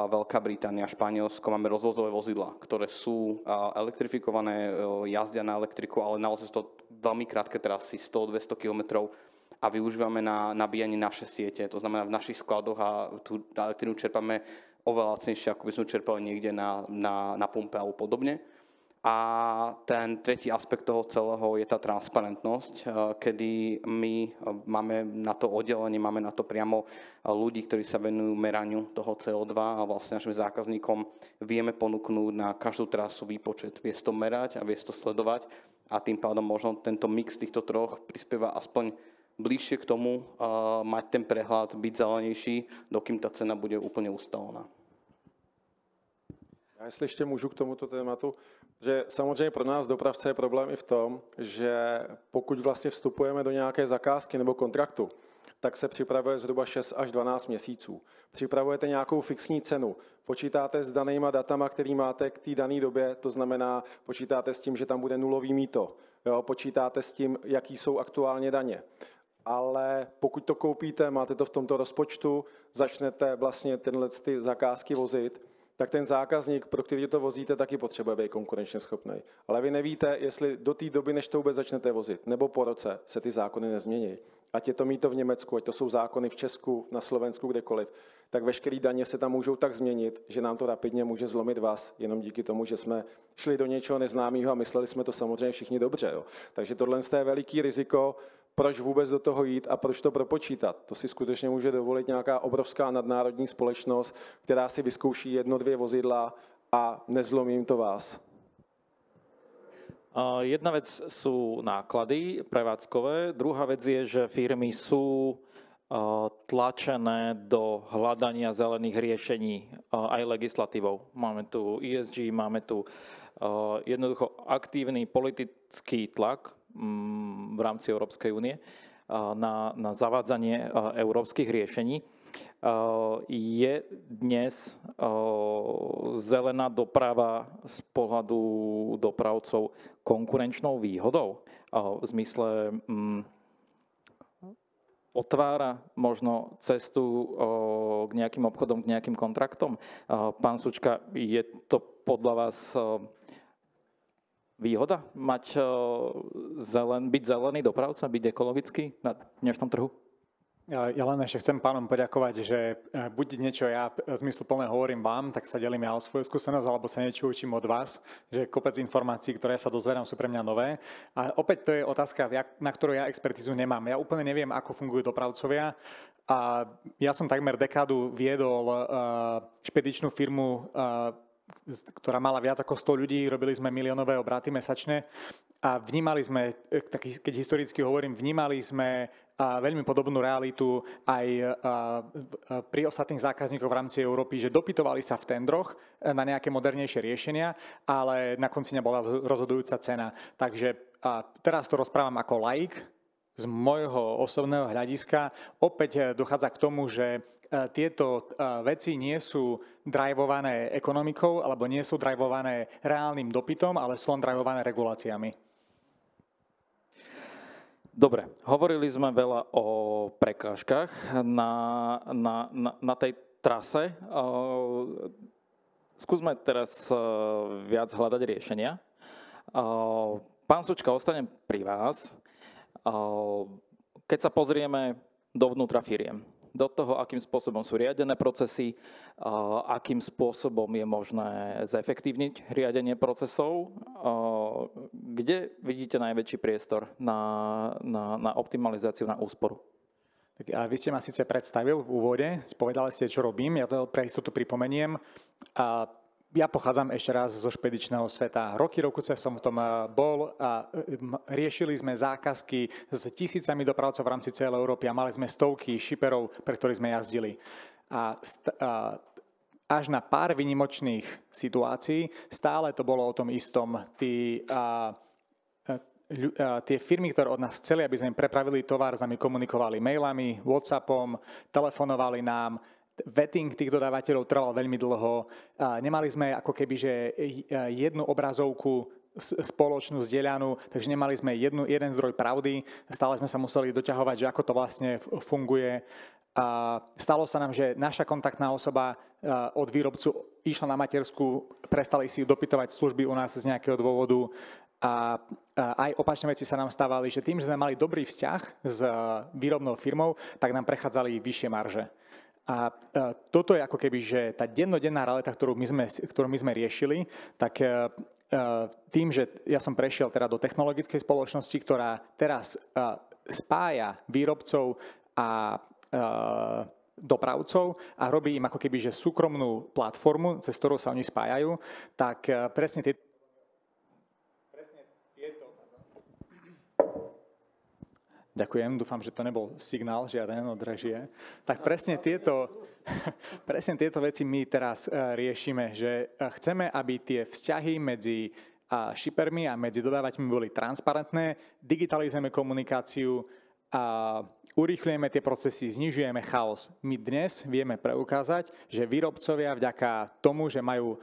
Veľká Británia, Španielsko, máme rozvozové vozidlá, ktoré sú elektrifikované, jazdia na elektriku, ale naozaj sú to veľmi krátke trasy, 100-200 km a využívame na nabíjanie naše siete. To znamená, v našich skladoch a tú elektrinu čerpame oveľa lacnejšie, ako by sme čerpali niekde na pumpe alebo podobne. A ten tretí aspekt toho celého je tá transparentnosť, kedy my máme na to oddelenie, máme na to priamo ľudí, ktorí sa venujú meraniu toho CO2 a vlastne našim zákazníkom vieme ponúknúť na každú trasu výpočet. Vie to merať a vie to sledovať a tým pádom možno tento mix týchto troch prispieva aspoň bližšie k tomu mať ten prehľad, byť zelenejší, dokým tá cena bude úplne ustalená. Já jestli ještě můžu k tomuto tématu, že samozřejmě pro nás dopravce je problém i v tom, že pokud vlastně vstupujeme do nějaké zakázky nebo kontraktu, tak se připravuje zhruba 6 až 12 měsíců. Připravujete nějakou fixní cenu, počítáte s danýma datama, který máte k té dané době, to znamená, počítáte s tím, že tam bude nulový mýto, jo, počítáte s tím, jaký jsou aktuálně daně. Ale pokud to koupíte, máte to v tomto rozpočtu, začnete vlastně ty zakázky vozit, tak ten zákazník, pro který to vozíte, taky potřebuje být konkurenčně schopný. Ale vy nevíte, jestli do té doby, než to vůbec začnete vozit, nebo po roce se ty zákony nezmění. Ať je to mýto v Německu, ať to jsou zákony v Česku, na Slovensku, kdekoliv, tak veškeré daně se tam můžou tak změnit, že nám to rapidně může zlomit vás, jenom díky tomu, že jsme šli do něčeho neznámého a mysleli jsme to samozřejmě všichni dobře. Jo. Takže tohle je veliký riziko, proč vůbec do toho jít a proč to propočítat. To si skutečně může dovolit nějaká obrovská nadnárodní společnost, která si vyzkouší 1-2 vozidla a nezlomí jim to vás. Jedna vec sú náklady prevádzkové, druhá vec je, že firmy sú tlačené do hľadania zelených riešení aj legislatívou. Máme tu ESG, máme tu jednoducho aktívny politický tlak v rámci Európskej únie na zavádzanie európskych riešení. Je dnes zelená doprava z pohľadu dopravcov konkurenčnou výhodou? V zmysle otvára možno cestu k nejakým obchodom, k nejakým kontraktom? Pán Sučka, je to podľa vás výhoda mať byť zelený dopravca, byť ekologický na dnešnom trhu? Ja len ešte chcem pánom poďakovať, že buď niečo ja zmysluplne hovorím vám, tak sa delím ja o svoju skúsenosť, alebo sa niečo učím od vás, že kopec informácií, ktoré sa dozvedám, sú pre mňa nové. A opäť to je otázka, na ktorú ja expertízu nemám. Ja úplne neviem, ako fungujú dopravcovia. A ja som takmer dekádu viedol špedičnú firmu, ktorá mala viac ako 100 ľudí, robili sme miliónové obraty mesačne a vnímali sme, keď historicky hovorím, vnímali sme veľmi podobnú realitu aj pri ostatných zákazníkoch v rámci Európy, že dopytovali sa v tendroch na nejaké modernejšie riešenia, ale na konci nebola rozhodujúca cena. Takže teraz to rozprávam ako laik. Z môjho osobného hľadiska opäť dochádza k tomu, že tieto veci nie sú drivované ekonomikou alebo nie sú drivované reálnym dopytom, ale sú len drivované reguláciami. Dobre, hovorili sme veľa o prekážkach na tej trase. Skúsme teraz viac hľadať riešenia. Pán Sučka, ostanem pri vás. Keď sa pozrieme dovnútra firiem, do toho, akým spôsobom sú riadené procesy, akým spôsobom je možné zefektívniť riadenie procesov, kde vidíte najväčší priestor na optimalizáciu, na úsporu? Tak a vy ste ma síce predstavil v úvode, povedali ste, čo robím, ja to pre istotu pripomeniem. Ja pochádzam ešte raz zo špedičného sveta. Roky som v tom bol a riešili sme zákazky s tisícami dopravcov v rámci celej Európy a mali sme stovky šiperov, pre ktorých sme jazdili. Až na pár výnimočných situácií stále to bolo o tom istom. Tie firmy, ktoré od nás chceli, aby sme im prepravili tovar, s nami komunikovali mailami, WhatsAppom, telefonovali nám. Vetting tých dodávateľov trval veľmi dlho. Nemali sme ako keby že jednu obrazovku spoločnú, zdieľanú, takže nemali sme jeden zdroj pravdy. Stále sme sa museli doťahovať, že ako to vlastne funguje. Stalo sa nám, že naša kontaktná osoba od výrobcu išla na matersku, prestali si dopytovať služby u nás z nejakého dôvodu. A aj opačné veci sa nám stávali, že tým, že sme mali dobrý vzťah s výrobnou firmou, tak nám prechádzali vyššie marže. A toto je ako keby, že tá dennodenná realita, ktorú my sme riešili, tak tým, že ja som prešiel teda do technologickej spoločnosti, ktorá teraz spája výrobcov a dopravcov a robí im ako keby, že súkromnú platformu, cez ktorú sa oni spájajú, tak presne tieto Ďakujem, dúfam, že to nebol signál žiaden od režie. Tak presne tieto veci my teraz riešime, že chceme, aby tie vzťahy medzi shippermi a medzi dodávateľmi boli transparentné, digitalizujeme komunikáciu, a urýchľujeme tie procesy, znižujeme chaos. My dnes vieme preukázať, že výrobcovia vďaka tomu, že majú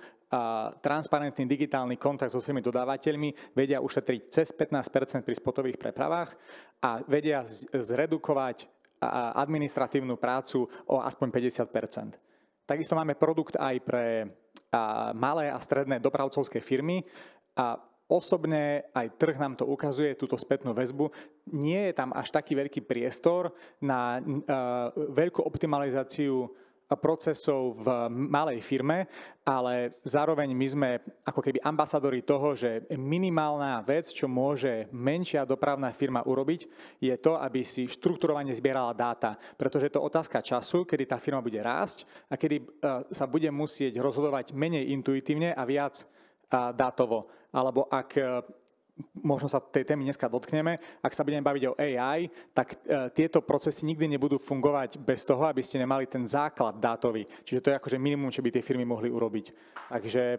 transparentný digitálny kontakt so svojimi dodávateľmi, vedia ušetriť cez 15% pri spotových prepravách a vedia zredukovať administratívnu prácu o aspoň 50%. Takisto máme produkt aj pre malé a stredné dopravcovské firmy a osobne aj trh nám to ukazuje, túto spätnú väzbu. Nie je tam až taký veľký priestor na veľkú optimalizáciu procesov v malej firme, ale zároveň my sme ako keby ambasadori toho, že minimálna vec, čo môže menšia dopravná firma urobiť, je to, aby si štrukturovane zbierala dáta. Pretože je to otázka času, kedy tá firma bude rásť a kedy sa bude musieť rozhodovať menej intuitívne a viac dátovo. Alebo ak možno sa tej témy dneska dotkneme. Ak sa budeme baviť o AI, tak tieto procesy nikdy nebudú fungovať bez toho, aby ste nemali ten základ dátový. Čiže to je akože minimum, čo by tie firmy mohli urobiť. Takže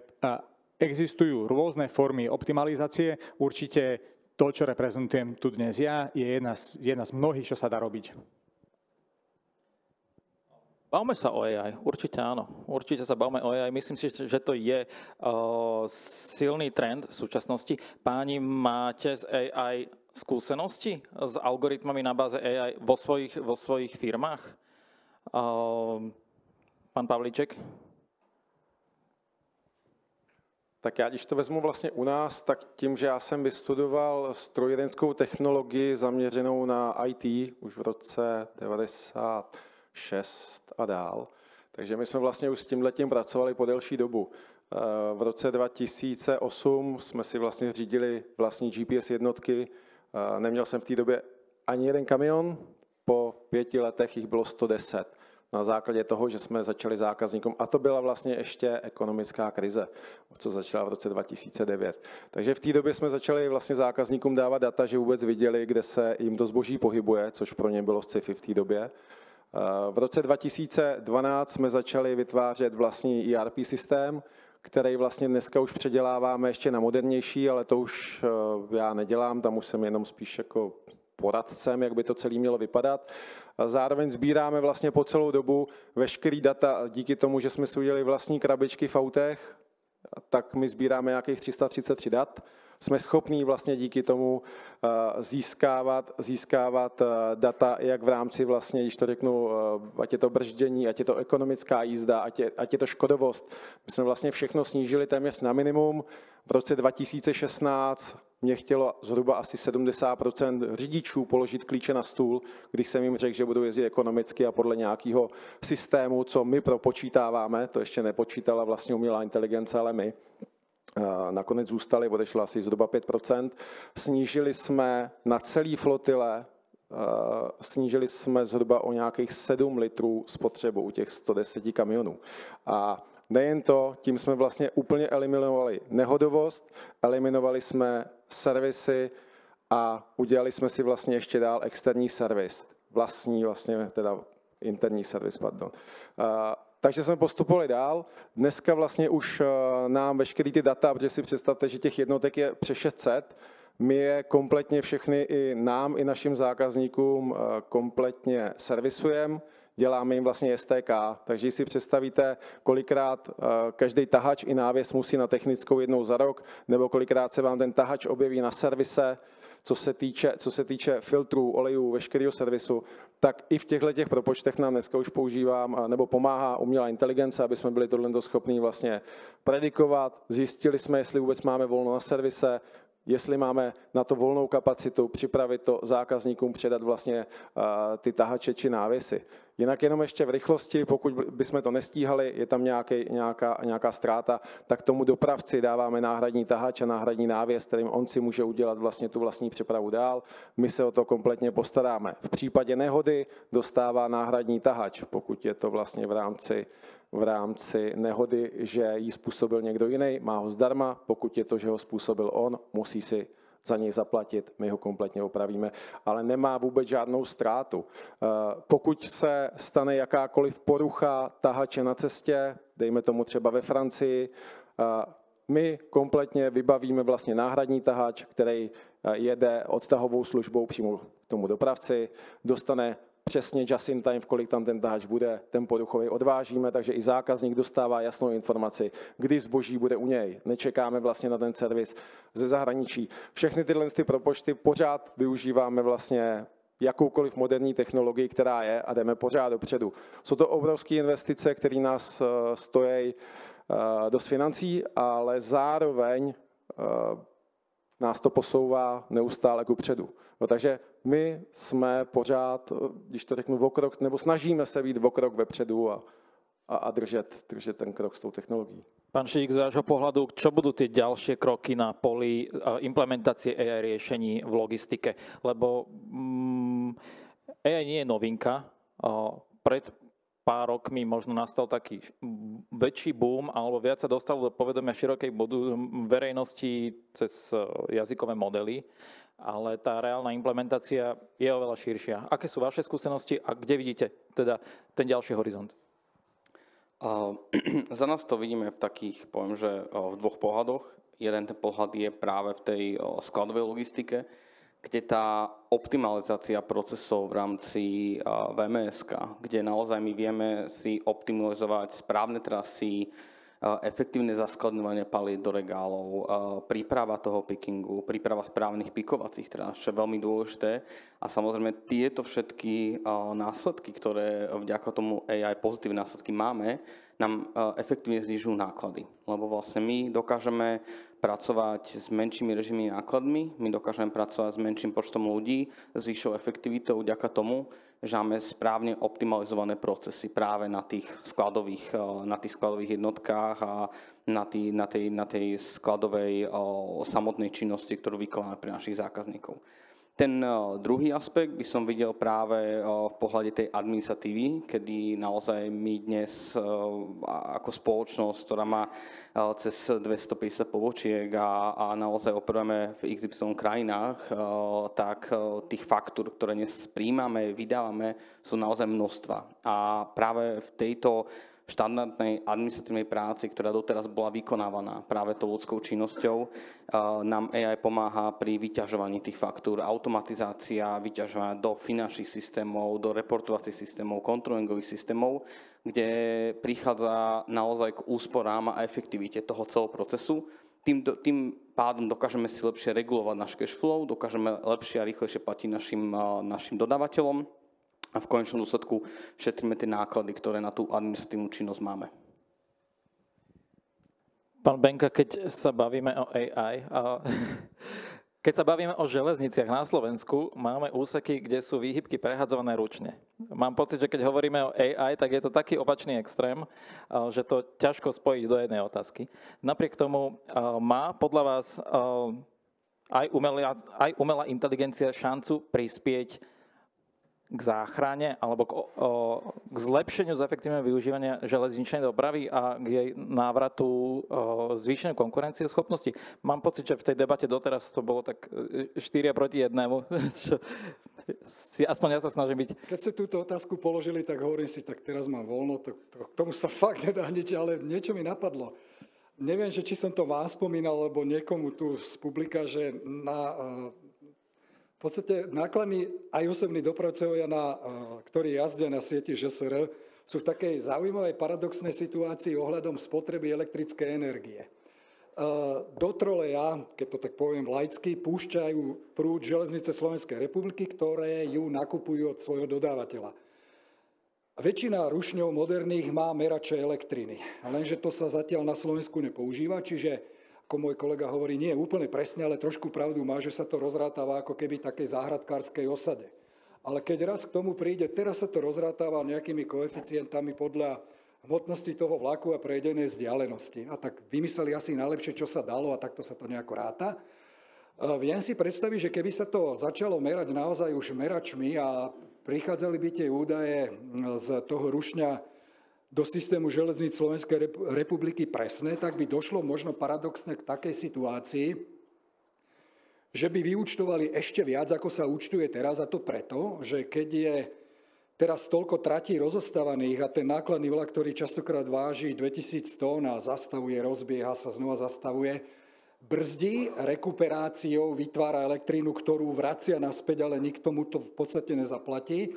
existujú rôzne formy optimalizácie. Určite to, čo reprezentujem tu dnes ja, je jedna z mnohých, čo sa dá robiť. Bavme sa o AI, určite áno. Určite sa bavme o AI. Myslím si, že to je silný trend v súčasnosti. Páni, máte z AI skúsenosti s algoritmami na báze AI vo svojich firmách? Pán Pavlíček? Tak já, když to vezmu vlastně u nás, tak tím, že já jsem vystudoval strojírenskou technologii zaměřenou na IT už v roce 96 a dál, takže my jsme vlastně už s tímhletím pracovali po delší dobu. V roce 2008 jsme si vlastně řídili vlastní GPS jednotky, neměl jsem v té době ani jeden kamion, po 5 letech jich bylo 110. Na základě toho, že jsme začali zákazníkům, a to byla vlastně ještě ekonomická krize, co začala v roce 2009. Takže v té době jsme začali vlastně zákazníkům dávat data, že vůbec viděli, kde se jim to zboží pohybuje, což pro ně bylo sci-fi v té době. V roce 2012 jsme začali vytvářet vlastní ERP systém, který vlastně dneska už předěláváme ještě na modernější, ale to už já nedělám, tam už jsem jenom spíš jako poradcem, jak by to celé mělo vypadat. Zároveň sbíráme vlastně po celou dobu veškerý data díky tomu, že jsme si udělali vlastní krabičky v autech, tak my sbíráme nějakých 333 dat. Jsme schopní vlastně díky tomu získávat data, jak v rámci vlastně, když to řeknu, ať je to brždění, ať je to ekonomická jízda, ať je to škodovost. My jsme vlastně všechno snížili téměř na minimum. V roce 2016 mě chtělo zhruba asi 70% řidičů položit klíče na stůl, když jsem jim řekl, že budu jezdit ekonomicky a podle nějakého systému, co my propočítáváme, to ještě nepočítala vlastně umělá inteligence, ale my. Nakonec zůstali, odešlo asi zhruba 5%. Snížili jsme na celý flotile, snížili jsme zhruba o nějakých 7 litrů spotřebu u těch 110 kamionů. A nejen to, tím jsme vlastně úplně eliminovali nehodovost, eliminovali jsme servisy a udělali jsme si vlastně ještě dál externí servis. Teda interní servis, pardon. Takže jsme postupovali dál. Dneska vlastně už nám veškerý ty data, protože si představte, že těch jednotek je přes 600, my je kompletně všechny i nám, i našim zákazníkům kompletně servisujeme. Děláme jim vlastně STK, takže si představíte, kolikrát každý tahač i návěs musí na technickou jednou za rok, nebo kolikrát se vám ten tahač objeví na servise, co se týče filtrů, olejů, veškerého servisu, tak i v těchto propočtech nám dneska už používám, nebo pomáhá umělá inteligence, aby jsme byli tohle schopní vlastně predikovat. Zjistili jsme, jestli vůbec máme volno na servise, jestli máme na to volnou kapacitu, připravit to zákazníkům, předat vlastně ty tahače či návěsy. Jinak jenom ještě v rychlosti, pokud bychom to nestíhali, je tam nějaká ztráta, tak tomu dopravci dáváme náhradní tahač a náhradní návěs, kterým on si může udělat vlastně tu vlastní přepravu dál. My se o to kompletně postaráme. V případě nehody dostává náhradní tahač, pokud je to vlastně v rámci nehody, že ji způsobil někdo jiný, má ho zdarma, pokud je to, že ho způsobil on, musí si za něj zaplatit, my ho kompletně opravíme, ale nemá vůbec žádnou ztrátu. Pokud se stane jakákoliv porucha tahače na cestě, dejme tomu třeba ve Francii, my kompletně vybavíme vlastně náhradní tahač, který jede odtahovou službou přímo k tomu dopravci, dostane přesně just in time, v kolik tam ten tahač bude, ten poruchový odvážíme, takže i zákazník dostává jasnou informaci, kdy zboží bude u něj. Nečekáme vlastně na ten servis ze zahraničí. Všechny tyhle propočty pořád využíváme vlastně jakoukoliv moderní technologii, která je, a jdeme pořád dopředu. Jsou to obrovské investice, které nás stojí dost financí, ale zároveň nás to posouvá neustále kupředu. No, takže my jsme pořád, když to řeknu, vokrok, nebo snažíme se být vokrok vepředu a držet ten krok s tou technologií. Pán Šík, z vášho pohľadu, čo budú tie ďalšie kroky na poli implementácie AI riešení v logistike? Lebo AI nie je novinka. Pred pár rokmi možno nastal taký väčší boom, alebo viac sa dostalo do povedomia širokej verejnosti cez jazykové modely, ale tá reálna implementácia je oveľa širšia. Aké sú vaše skúsenosti a kde vidíte teda ten ďalší horizont? Za nás to vidíme v takých, poviem, že v dvoch pohľadoch. Jeden ten pohľad je práve v tej skladovej logistike, kde tá optimalizácia procesov v rámci VMS-ka, kde naozaj my vieme si optimalizovať správne trasy, efektívne zaskladňovanie palíc do regálov, príprava toho pickingu, príprava správnych pikovacích trás, čo je veľmi dôležité. A samozrejme tieto všetky následky, ktoré vďaka tomu AI pozitívne následky máme, nám efektívne znižujú náklady. Lebo vlastne my dokážeme pracovať s menšími režimými nákladmi, my dokážeme pracovať s menším počtom ľudí, s vyššou efektivitou vďaka tomu, že máme správne optimalizované procesy práve na tých skladových jednotkách a na tej skladovej samotnej činnosti, ktorú vykonáme pre našich zákazníkov. Ten druhý aspekt by som videl práve v pohľade tej administratívy, kedy naozaj my dnes ako spoločnosť, ktorá má cez 250 pobočiek a naozaj operujeme v XY krajinách, tak tých faktúr, ktoré dnes príjmame, vydávame, sú naozaj množstva. A práve v tejto štandardnej administratívnej práci, ktorá doteraz bola vykonávaná práve tou ľudskou činnosťou, nám AI pomáha pri vyťažovaní tých faktúr, automatizácia vyťažovania do finančných systémov, do reportovacích systémov, kontrolingových systémov, kde prichádza naozaj k úsporám a efektivite toho celého procesu. Tým pádom dokážeme si lepšie regulovať náš cash flow, dokážeme lepšie a rýchlejšie platiť našim dodávateľom, a v konečnom dôsledku šetríme tie náklady, ktoré na tú administratívnu činnosť máme. Pán Benka, keď sa bavíme o AI, keď sa bavíme o železniciach na Slovensku, máme úseky, kde sú výhybky prehadzované ručne. Mám pocit, že keď hovoríme o AI, tak je to taký opačný extrém, že to ťažko spojiť do jednej otázky. Napriek tomu má podľa vás aj umelá inteligencia šancu prispieť k záchrane alebo k zlepšeniu zefektívneho využívania železničnej dopravy a k jej návratu zvýšeniu konkurencieschopnosti. Mám pocit, že v tej debate doteraz to bolo tak 4 proti 1. Aspoň ja sa snažím byť. Keď ste túto otázku položili, tak hovorím si, tak teraz mám voľno, k tomu sa fakt nedá nič, ale niečo mi napadlo. Neviem, že či som to vám spomínal, alebo niekomu tu z publika, že v podstate nákladní aj osobní dopravcovia, ktorí jazdia na sieti ŽSR, sú v takej zaujímavej paradoxnej situácii ohľadom spotreby elektrickej energie. Do troleja, keď to tak poviem laicky, púšťajú prúd Železnice Slovenskej republiky, ktoré ju nakupujú od svojho dodávateľa. Väčšina rušňov moderných má merače elektriny, lenže to sa zatiaľ na Slovensku nepoužíva, čiže ako môj kolega hovorí, nie úplne presne, ale trošku pravdu má, že sa to rozrátava ako keby takej záhradkárskej osade. Ale keď raz k tomu príde, teraz sa to rozrátáva nejakými koeficientami podľa hmotnosti toho vlaku a prejdenej vzdialenosti. A tak vymysleli asi najlepšie, čo sa dalo a takto sa to nejako ráta. Viem si predstaviť, že keby sa to začalo merať naozaj už meračmi a prichádzali by tie údaje z toho rušňa do systému železníc Slovenskej republiky presné, tak by došlo možno paradoxne k takej situácii, že by vyúčtovali ešte viac, ako sa účtuje teraz, a to preto, že keď je teraz toľko tratí rozostávaných a ten nákladný vlak, ktorý častokrát váži 2100 tón a zastavuje, rozbieha sa, znova zastavuje, brzdí rekuperáciou, vytvára elektrínu, ktorú vracia naspäť, ale nikto mu to v podstate nezaplatí.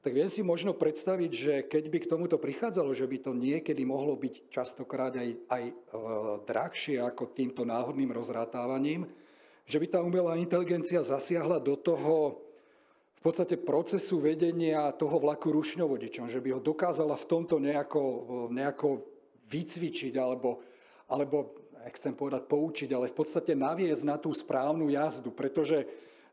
Tak viem si možno predstaviť, že keď by k tomuto prichádzalo, že by to niekedy mohlo byť častokrát aj drahšie ako týmto náhodným rozrátávaním, že by tá umelá inteligencia zasiahla do toho v podstate procesu vedenia toho vlaku rušňovodičom, že by ho dokázala v tomto nejako vycvičiť alebo chcem povedať poučiť, ale v podstate naviesť na tú správnu jazdu, pretože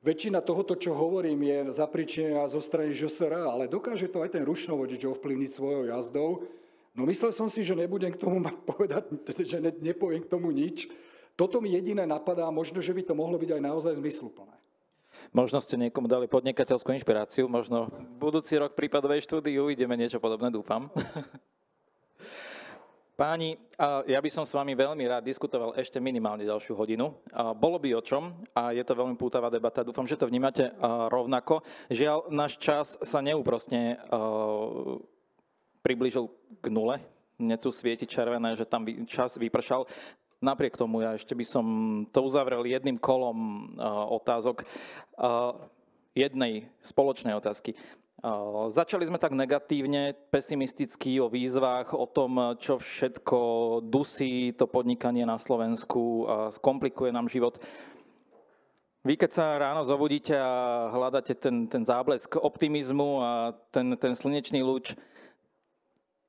väčšina tohoto, čo hovorím, je zapričená zo strany ŽSR, ale dokáže to aj ten rušňovodič ovplyvniť svojou jazdou. No myslel som si, že nebudem k tomu povedať, že nepoviem k tomu nič. Toto mi jediné napadá, možno, že by to mohlo byť aj naozaj zmysluplné. Možno ste niekomu dali podnikateľskú inšpiráciu, možno budúci rok v prípadovej štúdii uvidíme niečo podobné, dúfam. Páni, ja by som s vami veľmi rád diskutoval ešte minimálne ďalšiu hodinu. Bolo by o čom a je to veľmi pútavá debata. Dúfam, že to vnímate rovnako. Žiaľ, náš čas sa neúprostne priblížil k nule. Mne tu svieti červené, že tam čas vypršal. Napriek tomu ja ešte by som to uzavrel jedným kolom otázok. Jednej spoločnej otázky. Začali sme tak negatívne, pesimisticky o výzvach, o tom, čo všetko dusí to podnikanie na Slovensku a skomplikuje nám život. Vy, keď sa ráno zobudíte a hľadáte ten záblesk optimizmu a ten slnečný lúč,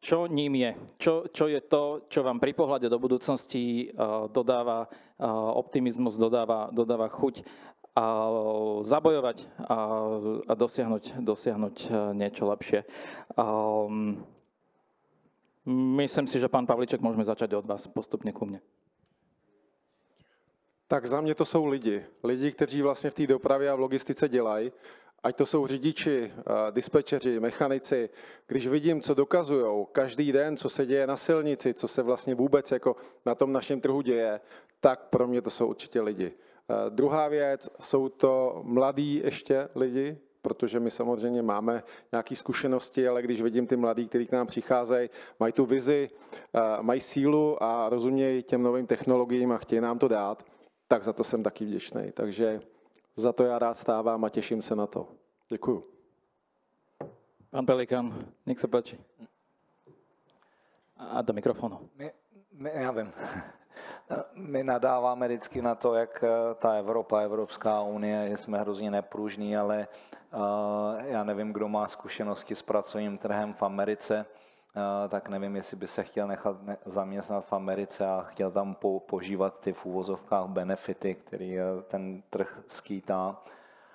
čo ním je? Čo je to, čo vám pri pohľade do budúcnosti dodáva optimizmus, dodáva chuť a zabojovať a dosiahnuť niečo lepšie. Myslím si, že pán Pavlíček, môžeme začať od vás postupne ku mne. Tak za mě to jsou lidi. Lidi, kteří vlastně v té dopravě a v logistice dělají. Ať to jsou řidiči, dispečeři, mechanici. Když vidím, co dokazujou každý den, co se děje na silnici, co se vlastně vůbec jako na tom našem trhu děje, tak pro mě to jsou určitě lidi. Druhá věc, jsou to mladí ještě lidi, protože my samozřejmě máme nějaké zkušenosti, ale když vidím ty mladí, kteří k nám přicházejí, mají tu vizi, mají sílu a rozumějí těm novým technologiím a chtějí nám to dát, tak za to jsem taky vděčný. Takže za to já rád stávám a těším se na to. Děkuju. Pán Pelikán, nech sa páči. A do mikrofonu. Já vím. My nadáváme vždycky na to, jak ta Evropa, Evropská unie, že jsme hrozně nepružní, ale já nevím, kdo má zkušenosti s pracovním trhem v Americe, tak nevím, jestli by se chtěl nechat zaměstnat v Americe a chtěl tam požívat ty v úvozovkách benefity, který ten trh skýtá.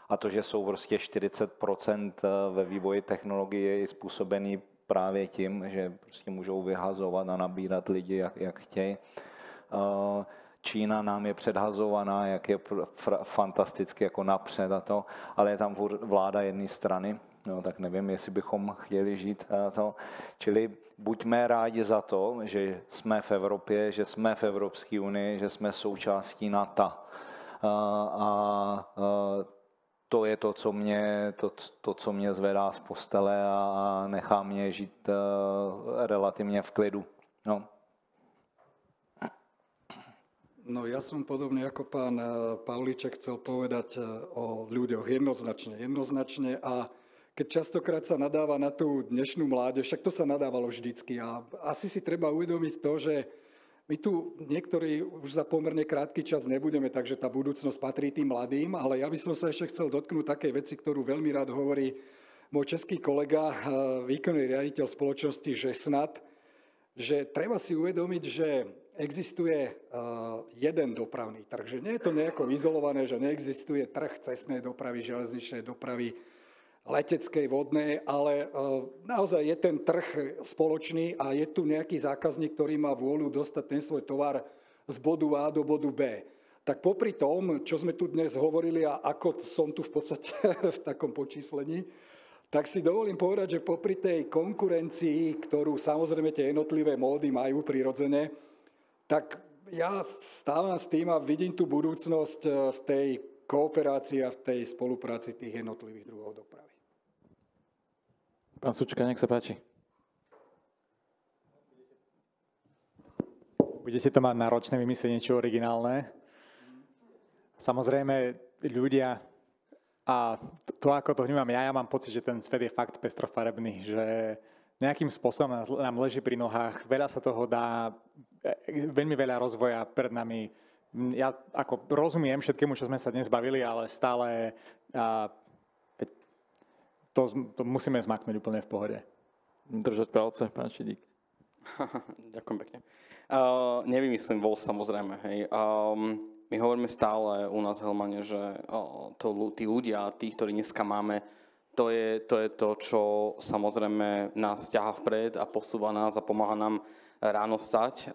A to, že jsou prostě 40% ve vývoji technologie je způsobený právě tím, že prostě můžou vyhazovat a nabírat lidi, jak chtějí. Čína nám je předhazovaná, jak je fantasticky jako napřed a to, ale je tam vláda jedné strany, no, tak nevím, jestli bychom chtěli žít to. Čili buďme rádi za to, že jsme v Evropě, že jsme v Evropské unii, že jsme součástí NATO. To je to, co mě zvedá z postele a nechá mě žít relativně v klidu. No. No ja som podobne ako pán Pavlíček chcel povedať o ľuďoch jednoznačne a keď častokrát sa nadáva na tú dnešnú mládež, však to sa nadávalo vždycky a asi si treba uvedomiť to, že my tu niektorí už za pomerne krátky čas nebudeme, takže tá budúcnosť patrí tým mladým, ale ja by som sa ešte chcel dotknúť takej veci, ktorú veľmi rád hovorí môj český kolega, výkonný riaditeľ spoločnosti Žesnat, že treba si uvedomiť, že existuje jeden dopravný trh, že nie je to nejako izolované, že neexistuje trh cestnej dopravy, železničnej dopravy, leteckej, vodnej, ale naozaj je ten trh spoločný a je tu nejaký zákazník, ktorý má vôľu dostať ten svoj tovar z bodu A do bodu B. Tak popri tom, čo sme tu dnes hovorili a ako som tu v podstate v takom počíslení, tak si dovolím povedať, že popri tej konkurencii, ktorú samozrejme tie jednotlivé módy majú prirodzene, tak ja stávam s tým a vidím tú budúcnosť v tej kooperácii a v tej spolupráci tých jednotlivých druhov dopravy. Pán Sučka, nech sa páči. Budete to mať náročné vymyslieť niečo originálne. Samozrejme, ľudia, a to ako to vnímam ja mám pocit, že ten svet je fakt pestrofarebný, že nejakým spôsobom nám leží pri nohách, veľa sa toho dá, veľmi veľa rozvoja pred nami. Ja ako rozumiem všetkému, čo sme sa dnes bavili, ale stále to musíme zmaknúť úplne v pohode. Držať palce, pán Šidík. Ďakujem pekne. Nevymyslím vol, samozrejme. Hej. My hovoríme stále u nás v Helmane, že tí ľudia, tí, ktorí dneska máme, to je to, čo samozrejme nás ťahá vpred a posúva nás a pomáha nám ráno stať,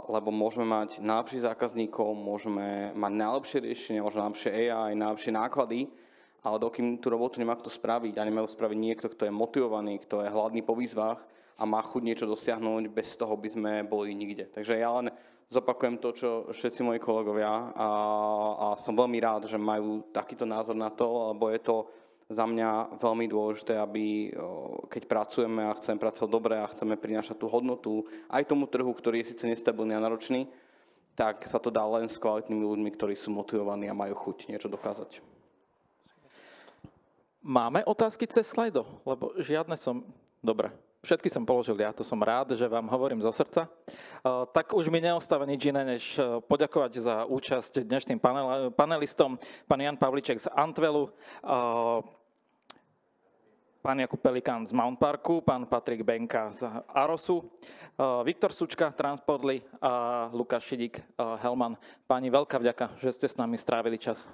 lebo môžeme mať najlepších zákazníkov, môžeme mať najlepšie riešenia, môžeme najlepšie AI, najlepšie náklady, ale dokým tú robotu nemá kto spraviť a nemajú spraviť niekto, kto je motivovaný, kto je hladný po výzvach a má chuť niečo dosiahnuť, bez toho by sme boli nikde. Takže ja len zopakujem to, čo všetci moji kolegovia a som veľmi rád, že majú takýto názor na to, lebo je to za mňa veľmi dôležité, aby keď pracujeme a chceme pracovať dobre a chceme prinášať tú hodnotu aj tomu trhu, ktorý je síce nestabilný a náročný, tak sa to dá len s kvalitnými ľuďmi, ktorí sú motivovaní a majú chuť niečo dokázať. Máme otázky cez slajdo? Lebo žiadne som... Dobre, všetky som položil ja, to som rád, že vám hovorím zo srdca. Tak už mi neostáva nič iné, než poďakovať za účasť dnešným panelistom. Pán Jan Pavliček z Antwelu, pán Jakub Pelikán z Mount Parku, pán Patrik Benka z Arosu, Viktor Sučka, Transportly a Lukáš Šidík, Helman. Páni, veľká vďaka, že ste s nami strávili čas.